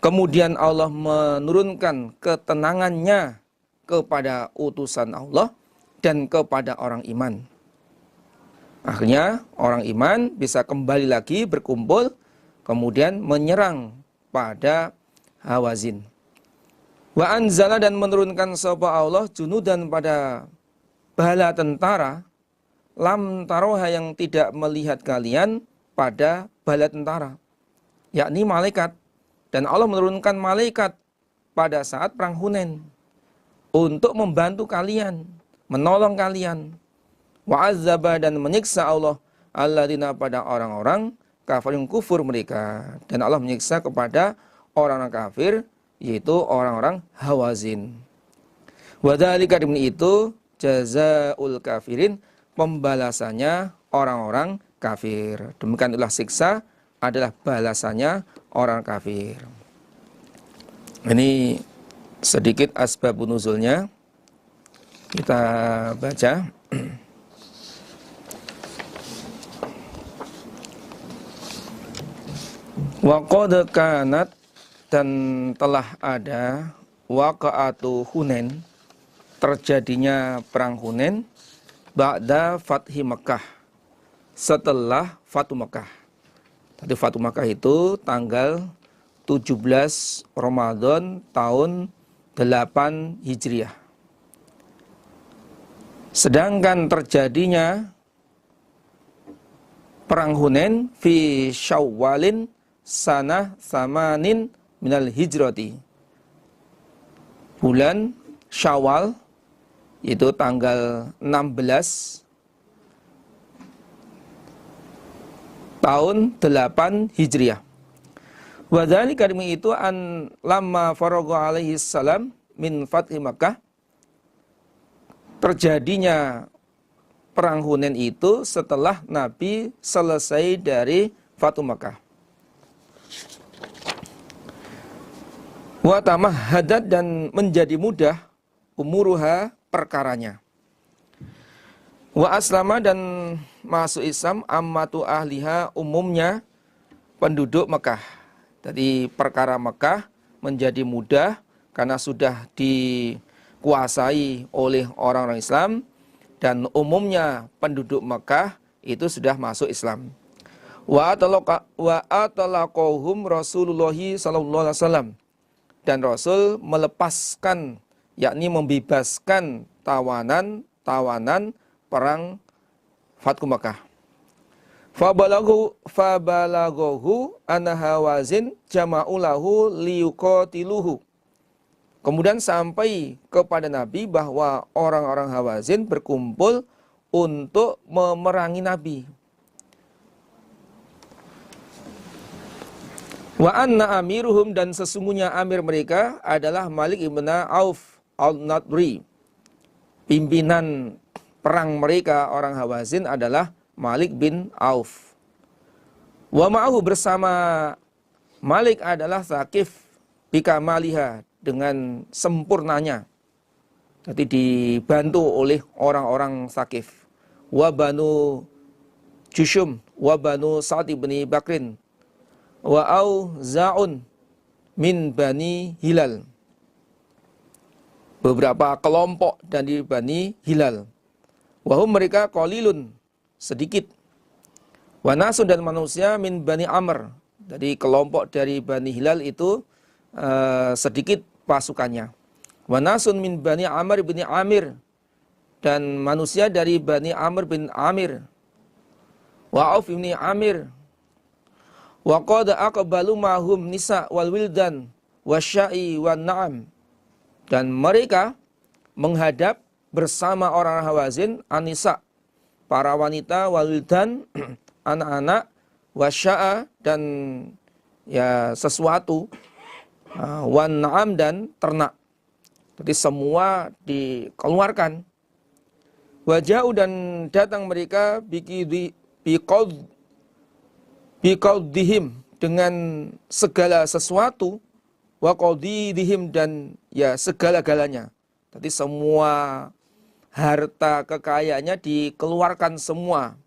kemudian Allah menurunkan ketenangannya kepada utusan Allah dan kepada orang iman. Akhirnya orang iman bisa kembali lagi berkumpul, kemudian menyerang pada Hawazin. Wa anzala, dan menurunkan sapa Allah junudan, pada bala tentara, lam taroha yang tidak melihat kalian pada bala tentara, yakni malaikat. Dan Allah menurunkan malaikat pada saat perang Hunain untuk membantu kalian, menolong kalian. Wa azzaba dan menyiksa Allah alladzina pada orang-orang kafir yang kufur mereka. Dan Allah menyiksa kepada orang-orang kafir, yaitu orang-orang Hawazin. Wa dzalika itu jazaul kafirin, pembalasannya orang-orang kafir. Demikian itulah siksa adalah balasannya orang kafir. Ini sedikit asbabun nuzulnya. Kita baca. Wa qad kanat, dan telah ada waqa'atu Hunain, terjadinya perang Hunain, ba'da fathi Mekah, setelah Fatu Mekah. Tadi Fatu Mekah itu tanggal 17 Ramadan tahun 8 Hijriah. Sedangkan terjadinya perang Hunain fi Syawalin sanah samanin minal hijrati, bulan Syawal, yaitu tanggal 16 tahun 8 Hijriah. Wa dzalika itu an lamma faragha alaihi salam min fathi Makkah, terjadinya perang Hunain itu setelah Nabi selesai dari Fatu Makkah. Wa tamahhadat, dan menjadi mudah umuruha, perkaranya. Wa aslama, dan masuk Islam ammatu ahliha, umumnya penduduk Mekah. Jadi perkara Mekah menjadi mudah karena sudah dikuasai oleh orang-orang Islam, dan umumnya penduduk Mekah itu sudah masuk Islam. Wa atalaqahum Rasulullahi sallallahu alaihi wasallam, dan Rasul melepaskan, yakni membebaskan tawanan perang Fathu Makkah. Fabalaghahu anna Hawazin jama'ulahu liyuqatiluhu. Kemudian sampai kepada Nabi bahwa orang-orang Hawazin berkumpul untuk memerangi Nabi. Wa anna amiruhum, dan sesungguhnya amir mereka adalah Malik ibn Auf al-Nadri. Pimpinan perang mereka orang Hawazin adalah Malik bin Auf. Wa ma'ahu, bersama Malik adalah Thaqif bikamaliha, dengan sempurnanya. Jadi dibantu oleh orang-orang Thaqif. Wa banu Jushum wa banu Sa'd bin Bakrin wa Auza'un min Bani Hilal. Beberapa kelompok dari Bani Hilal. Wahum, mereka qalilun, sedikit. Wa nasun, dan manusia min Bani Amr. Jadi kelompok dari Bani Hilal itu sedikit pasukannya. Wa nasun min Bani Amr bin Amir, dan manusia dari Bani Amr bin Amir. Wa Auf bin Amir. Wa qad aqbalu mahum nisa wal wildan wasya'i wan na'am, dan mereka menghadap bersama orang Hawazin anisa, para wanita, wal wildan, anak-anak, wasya'a, dan ya sesuatu, wan na'am, dan ternak. Jadi semua dikeluarkan. Waja'u, dan datang mereka biqaudihim, dengan segala sesuatu, wa qaudihim, dan ya segala-galanya. Jadi semua harta kekayaannya dikeluarkan semua.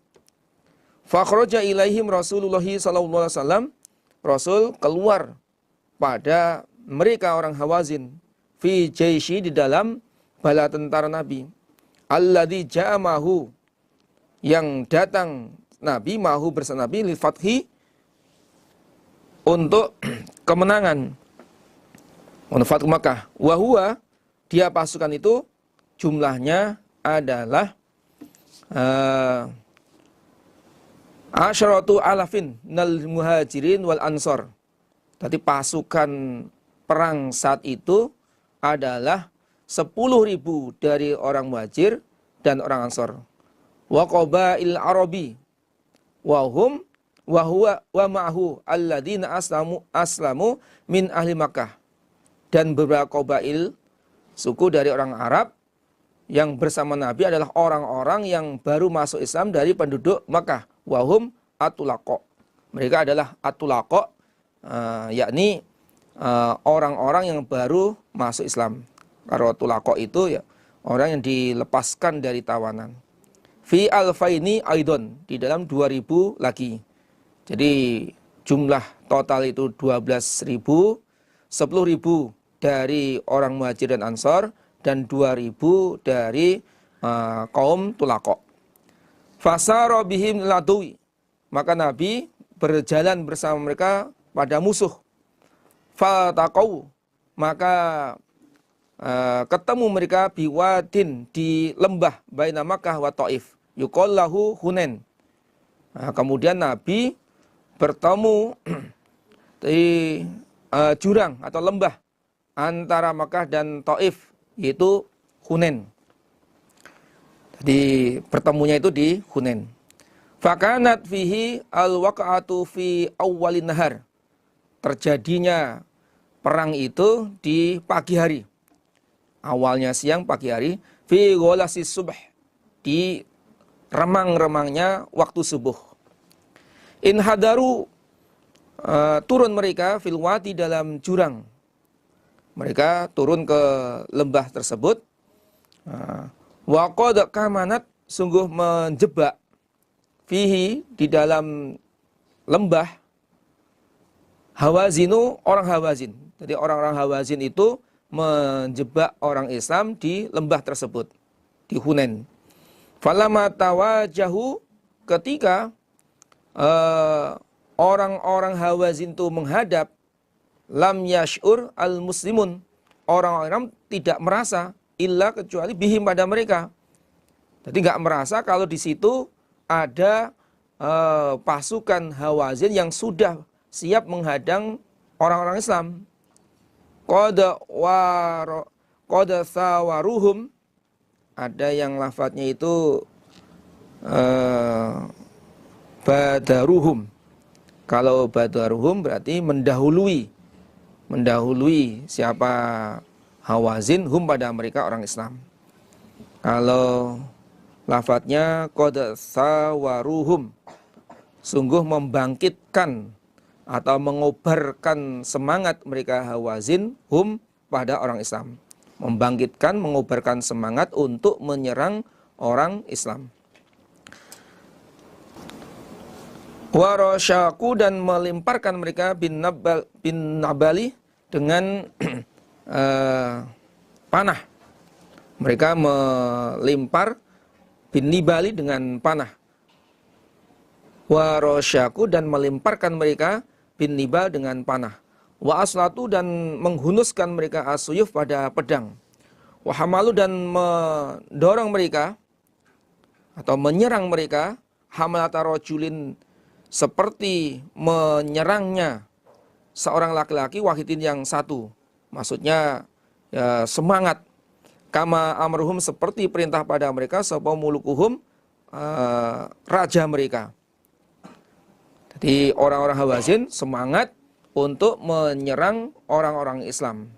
Fakhraja ilaihim Rasulullah sallallahu alaihi wasallam, Rasul keluar pada mereka orang Hawazin, fi jaishi, di dalam bala tentara Nabi, alladzi ja'amahu, yang datang Nabi, mahu bersama Nabi, lil fathi, untuk kemenangan, untuk Fathu Makkah. Wa huwa, dia pasukan itu jumlahnya adalah Asyaratu alafin nal muhajirin wal ansor. Tadi pasukan perang saat itu adalah 10.000 dari orang muhajir dan orang ansor. Wa qabail arabi wa hum wa huwa wa ma'hu alladzina aslamu min ahli Makkah. Dan beberapa qabail suku dari orang Arab yang bersama Nabi adalah orang-orang yang baru masuk Islam dari penduduk Makkah. Wahum atulaqo. Mereka adalah atulaqo, yakni orang-orang yang baru masuk Islam. Kalau atulaqo itu ya orang yang dilepaskan dari tawanan. Fi alfaini aidon, di dalam 2.000 lagi. Jadi jumlah total itu 12.000, 10.000 dari orang muhajir dan ansor, dan 2.000 dari kaum tulaqo. Fasara bihim ladui. Maka Nabi berjalan bersama mereka pada musuh. Fataqau. Maka ketemu mereka biwadin, di lembah baina Makkah wa Taif. Yuqallahu Hunain. Kemudian Nabi bertemu di jurang atau lembah antara Makkah dan Taif, yaitu Hunain. Jadi pertemunya itu di Hunain. Fakanat fihi al-waqa'atu fi awwalin nahar. Terjadinya perang itu di pagi hari. Awalnya siang, pagi hari. Fi gholasi subh. Di remang-remangnya waktu subuh. In hadaru, turun mereka fil wadi, dalam jurang. Mereka turun ke lembah tersebut. Wa qad kamanat, sungguh menjebak, fihi, di dalam lembah, Hawazinu, orang Hawazin. Jadi orang-orang Hawazin itu menjebak orang Islam di lembah tersebut, di Hunain. Falamma tawajahu, ketika orang-orang Hawazin itu menghadap, lam yash'ur al-muslimun, orang-orang tidak merasa, illa, kecuali bihim, pada mereka. Jadi nggak merasa kalau di situ ada pasukan Hawazin yang sudah siap menghadang orang-orang Islam. Qad sawaruhum, ada yang lafadznya itu badaruhum. Kalau badaruhum berarti mendahului siapa Hawazin, hum, pada mereka orang Islam. Kalau lafadznya qad sawaruhum, sungguh membangkitkan atau mengobarkan semangat mereka Hawazin, hum, pada orang Islam. Membangkitkan, mengobarkan semangat untuk menyerang orang Islam. Warasyaku, dan melemparkan mereka bin nabali, dengan panah. Mereka melempar bin nibali, dengan panah. Warasyaku, dan melemparkan mereka bin nibal, dengan panah. Wa aslatu, dan menghunuskan mereka asuyuf, pada pedang. Wa hamalu, dan mendorong mereka atau menyerang mereka, hamalata rajulin, seperti menyerangnya seorang laki-laki, wahidin, yang satu. Maksudnya ya, semangat. Kama amruhum, seperti perintah pada mereka, sapa mulukuhum, raja mereka. Jadi orang-orang Hawazin semangat untuk menyerang orang-orang Islam.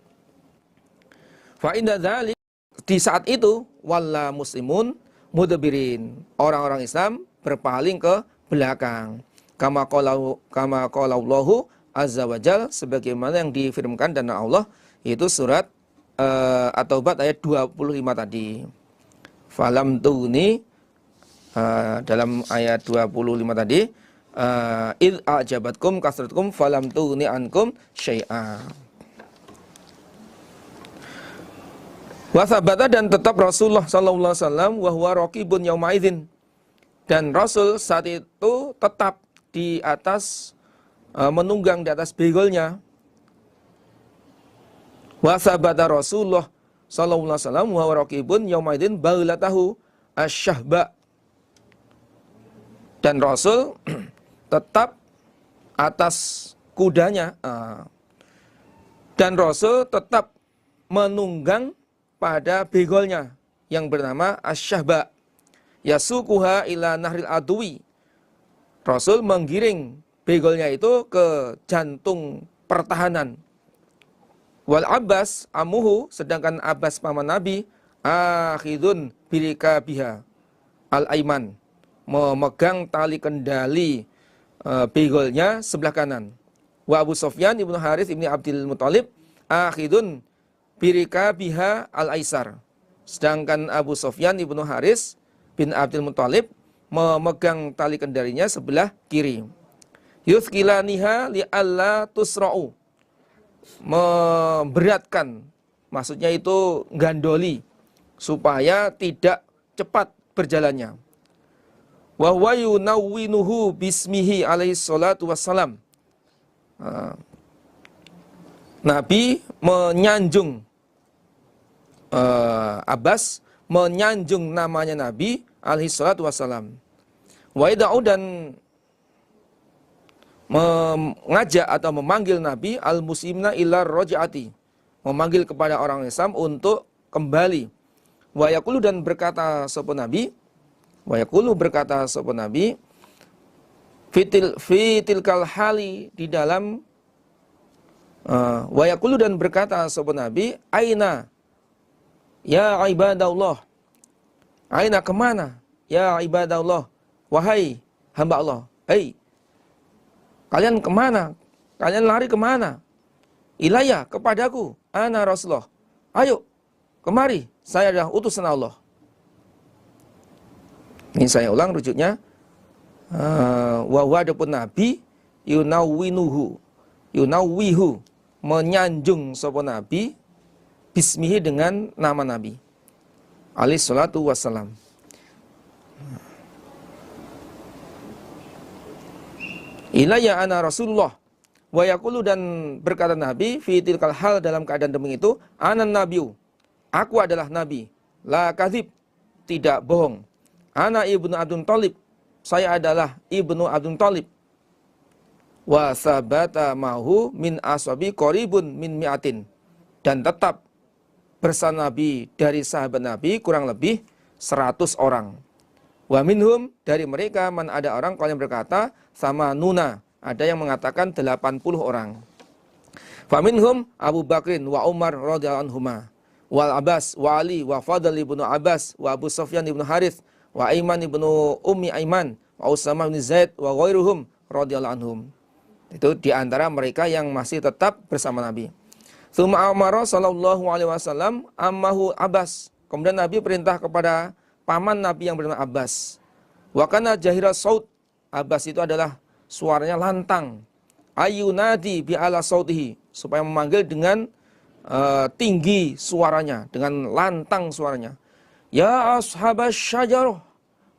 Fa inda dzalik, di saat itu, walla muslimun mudbirin, orang-orang Islam berpaling ke belakang. Kama qala Allahu azza wajal, sebagaimana yang difirmankan dan Allah, yaitu surat At-Taubah ayat 25 tadi. Falam tuni, dalam ayat 25 tadi, id a'jabatkum kasratukum falam tuni ankum syai'a. Wa thabata, dan tetap Rasulullah sallallahu alaihi wasallam wa huwa raqibun yauma idzin, dan Rasul saat itu tetap di atas, menunggang di atas begolnya. Wa thabata Rasulullah sallallahu alaihi wasallam wa huwa raqibun yauma idzin baulatahu asyahba, Dan Rasul tetap atas kudanya. Dan Rasul tetap menunggang pada begolnya yang bernama Asyahba. Yasukuha ila nahril adwi. Rasul menggiring begolnya itu ke jantung pertahanan. Wal Abbas amuhu, sedangkan Abbas paman Nabi, akhidun birika biha al-aiman, memegang tali kendali begolnya sebelah kanan. Wa Abu Sufyan ibnu Harits ibni Abdul Muthalib akhidun birika biha al-aisar. Sedangkan Abu Sufyan ibnu Harits bin Abdul Muthalib memegang tali kendalinya sebelah kiri. Yuthqilaniha li'alla tusra'u, memberatkan, maksudnya itu gandoli, supaya tidak cepat berjalannya. Wa huwa yunawwinuhu bismihi alaihi salatu wassalam. Nabi menyanjung Abbas menyanjung namanya Nabi alaihi salatu wassalam. Wa ida'u, dan mengajak atau memanggil Nabi al-muslimna ila raj'ati, memanggil kepada orang Islam untuk kembali. Wa yaqulu, dan berkata sapa Nabi, wa yaqulu, berkata sapa Nabi, fitilkal hali, di dalam wa yaqulu, dan berkata sapa Nabi, aina ya ibadallah, aina, kemana, ya ibadallah, wahai hamba Allah, hei, kalian kemana, kalian lari kemana? Ilayya, kepadaku, ana Rasulullah, ayo kemari, saya adalah utusan Allah. Ini saya ulang rujuknya. Wa huwa, adapun Nabi, yunawwihu, menyanjung sapa Nabi, bismihi, dengan nama Nabi alaihi salatu wassalam. Ilayya ana Rasulullah, wa yaqulu, dan berkata Nabi, fi tilkal hal, dalam keadaan demi itu, anan nabiyu, aku adalah Nabi, la kadzib, tidak bohong. Ana ibnu Abdul Thalib, saya adalah ibnu Abdul Thalib. Wa sabata mahu min ashabi qaribun min mi'atin, dan tetap bersama Nabi dari sahabat Nabi kurang lebih 100 orang. Wa minhum, dari mereka, man, ada orang kalau yang berkata sama nuna, ada yang mengatakan 80 orang. Fa minhum Abu Bakrin wa Umar radhiyallahu anhuma, wal Abbas wa Ali wa Fadl ibnu Abbas wa Abu Sufyan ibnu Harits wa Aiman ibnu Ummi Aiman wa Usama bin Zaid wa ghairuhum radhiyallahu anhum. Itu di antara mereka yang masih tetap bersama Nabi. Tsumma amara sallallahu alaihi wasallam ammahu Abbas. Kemudian Nabi perintah kepada paman Nabi yang bernama Abbas. Wa kana jahira saut, Abbas itu adalah suaranya lantang. Ayunadi bi ala sautihi, supaya memanggil dengan tinggi suaranya, dengan lantang suaranya. Ya ashabas syajarah,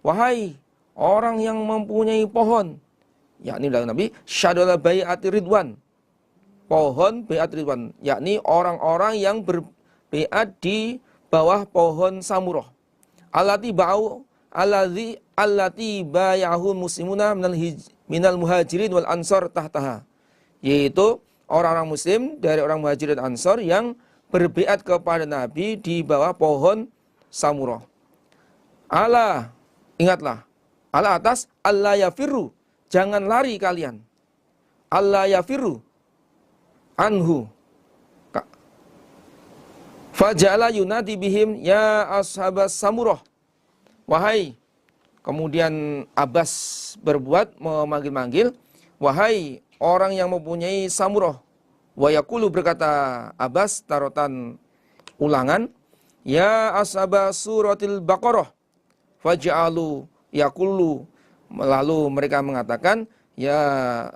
wahai orang yang mempunyai pohon. Yakni dalam Nabi syadala bai'ati ridwan, pohon bai'at ridwan, yakni orang-orang yang berbai'at di bawah pohon samurah. Allati ba'u allati bayahul muslimuna minal muhajirin wal ansar tahtaha, yaitu orang-orang muslim dari orang muhajirin dan ansar yang berbai'at kepada Nabi di bawah pohon samurah. Ala, ingatlah, ala atas, alla yafirru, jangan lari kalian. Alla yafirru anhu. Faja'ala yunadi bihim ya ashabas samurah. Wahai, kemudian Abbas berbuat memanggil-manggil, wahai orang yang mempunyai samurah. Wa yaqulu, berkata Abbas tarotan ulangan, ya ashabas suratil Baqarah. Faj'alu yaqulu, lalu mereka mengatakan ya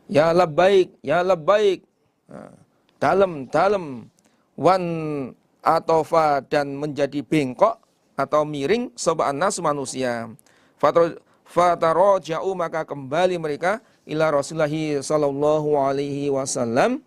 labbaik, ya labbaik, dalam wan atofa, dan menjadi bengkok atau miring soba'an nas, manusia. Fataroja'u, maka kembali mereka ila Rasulullahi sallallahu alaihi wasallam,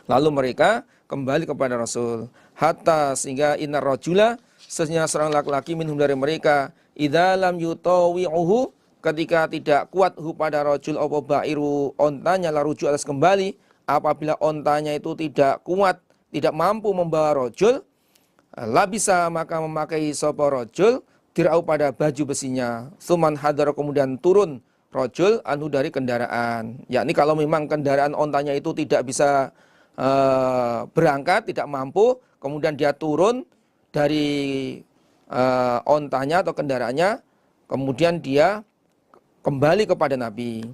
lalu mereka kembali kepada Rasul. Hatta, sehingga inna rajula, sesungguhnya seorang laki-laki minhum dari mereka, idza lam yutawi'uhu, ketika tidak kuat hu pada rajul apa ba'iru ontanya la rujuk atas kembali. Apabila ontanya itu tidak kuat, tidak mampu membawa rajul, labisa maka memakai sapa rajul dirau pada baju besinya. Suman hadar kemudian turun rajul anhu dari kendaraan. Yakni kalau memang kendaraan ontanya itu tidak bisa berangkat, tidak mampu, kemudian dia turun dari ontanya atau kendaraannya, kemudian dia kembali kepada Nabi.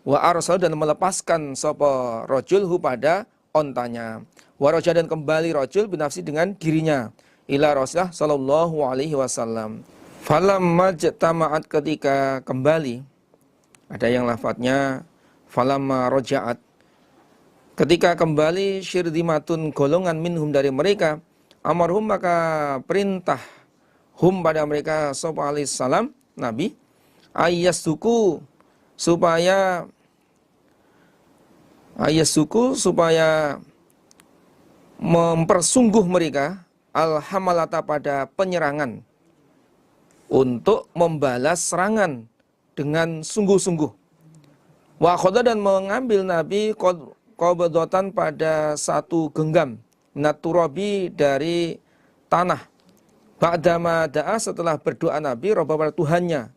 Wa arsal dan melepaskan sapa rajul hu pada ontanya. Wa raja dan kembali rajul binafsi dengan dirinya ila Rasulullah sallallahu alaihi wasallam. Falamma jama'at ketika kembali, ada yang lafadznya falamma raja'at, ketika kembali syirdimatun golongan minhum dari mereka, amarhum maka perintah hum pada mereka sapa alaihi salam Nabi ayyasuku supaya mempersungguh mereka al-hamalata pada penyerangan, untuk membalas serangan dengan sungguh-sungguh. Wa khadha dan mengambil Nabi qabdatan pada satu genggam minat turabi dari tanah. Ba'dama da'a setelah berdoa Nabi robba pada Tuhannya,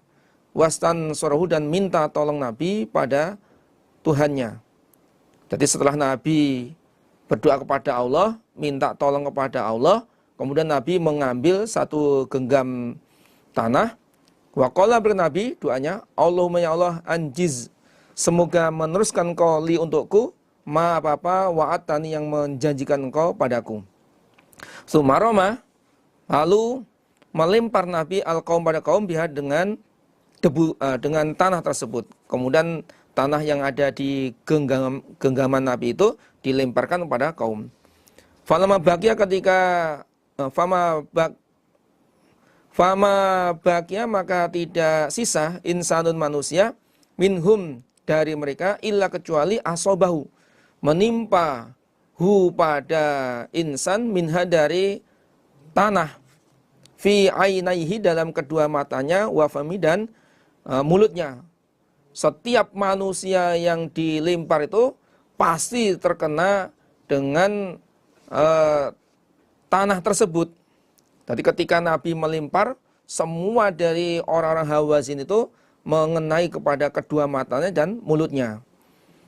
wastan surahu dan minta tolong Nabi pada Tuhannya. Jadi setelah Nabi berdoa kepada Allah, minta tolong kepada Allah, kemudian Nabi mengambil satu genggam tanah. Wa qala bernabi doanya, Allahumma ya Allah anjiz, semoga meneruskan kau li untukku ma apa-apa wa'atani yang menjanjikan engkau padaku. Sumaroma, lalu melempar Nabi al-qaum pada kaum biha dengan debu, dengan tanah tersebut. Kemudian tanah yang ada di genggaman Nabi itu dilemparkan kepada kaum. Falama bakia ketika fama bakia maka tidak sisa insanun manusia minhum dari mereka illa kecuali asobahu menimpa hu pada insan minha dari tanah fi ainaihi dalam kedua matanya wa fami dan mulutnya. Setiap manusia yang dilempar itu pasti terkena dengan tanah tersebut. Jadi ketika Nabi melempar, semua dari orang-orang Hawazin itu mengenai kepada kedua matanya dan mulutnya.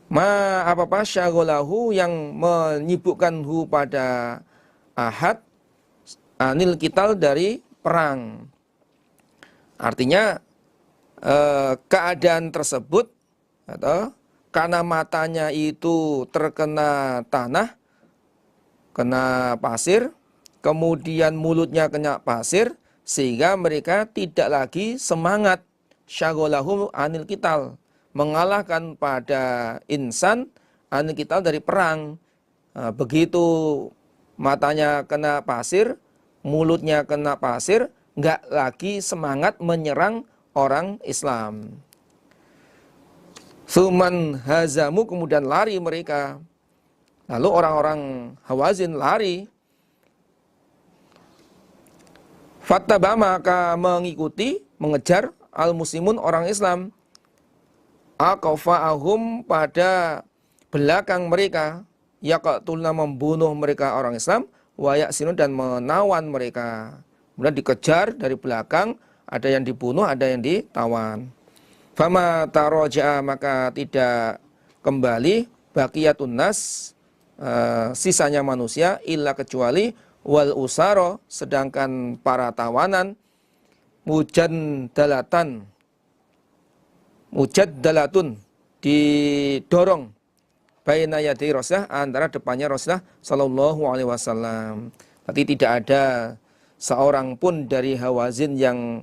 Ma apa-apa syagholahu yang menyibukkan hu pada ahad anil kital dari perang. Artinya keadaan tersebut atau karena matanya itu terkena tanah, kena pasir, kemudian mulutnya kena pasir, sehingga mereka tidak lagi semangat syagholahu anil kital, mengalahkan pada insan anil kital dari perang. Begitu matanya kena pasir, mulutnya kena pasir, nggak lagi semangat menyerang orang Islam. Suman hazamu kemudian lari mereka. Lalu orang-orang Hawazin lari. Fattaba maka mengikuti, mengejar al-muslimun orang Islam. Aqfa'ahum pada belakang mereka. Yaqtulna membunuh mereka orang Islam. Wa ya'sirun dan menawan mereka. Kemudian dikejar dari belakang, ada yang dibunuh, ada yang ditawan. Fama taraja'a maka tidak kembali baqiyatun nas sisanya manusia illa kecuali wal usara sedangkan para tawanan mujaddalatun didorong baina yadai Rasulullah antara depannya Rasulullah sallallahu alaihi wasallam. Tapi tidak ada seorang pun dari Hawazin yang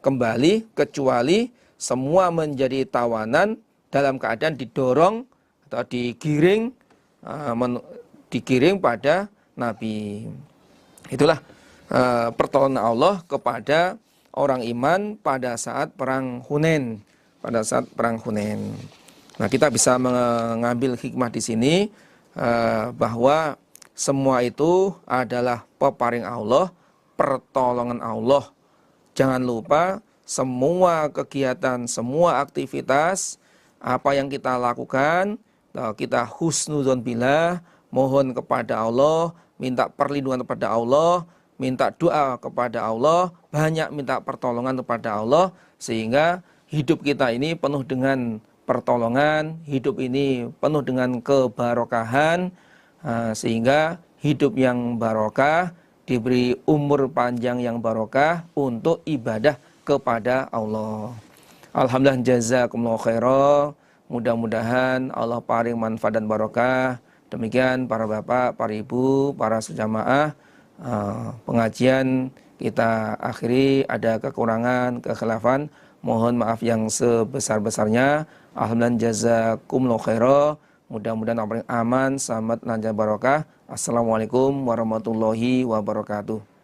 kembali kecuali semua menjadi tawanan dalam keadaan didorong atau digiring pada Nabi. Itulah pertolongan Allah kepada orang iman pada saat perang Hunain. Nah, kita bisa mengambil hikmah di sini bahwa semua itu adalah peparing Allah, pertolongan Allah. Jangan lupa semua kegiatan, semua aktivitas, apa yang kita lakukan, kita husnudzon billah, mohon kepada Allah, minta perlindungan kepada Allah, minta doa kepada Allah, banyak minta pertolongan kepada Allah, sehingga hidup kita ini penuh dengan pertolongan, hidup ini penuh dengan kebarokahan, sehingga hidup yang barokah, diberi umur panjang yang barokah untuk ibadah kepada Allah. Alhamdulillah, jazakumullah khairan. Mudah-mudahan Allah paring manfaat dan barokah. Demikian para bapak, para ibu, para sejamaah, pengajian kita akhiri. Ada kekurangan, kekhilafan, mohon maaf yang sebesar-besarnya. Alhamdulillah, jazakumullah khairan. Mudah-mudahan paling aman, selamat, lancar, barokah. Assalamualaikum warahmatullahi wabarakatuh.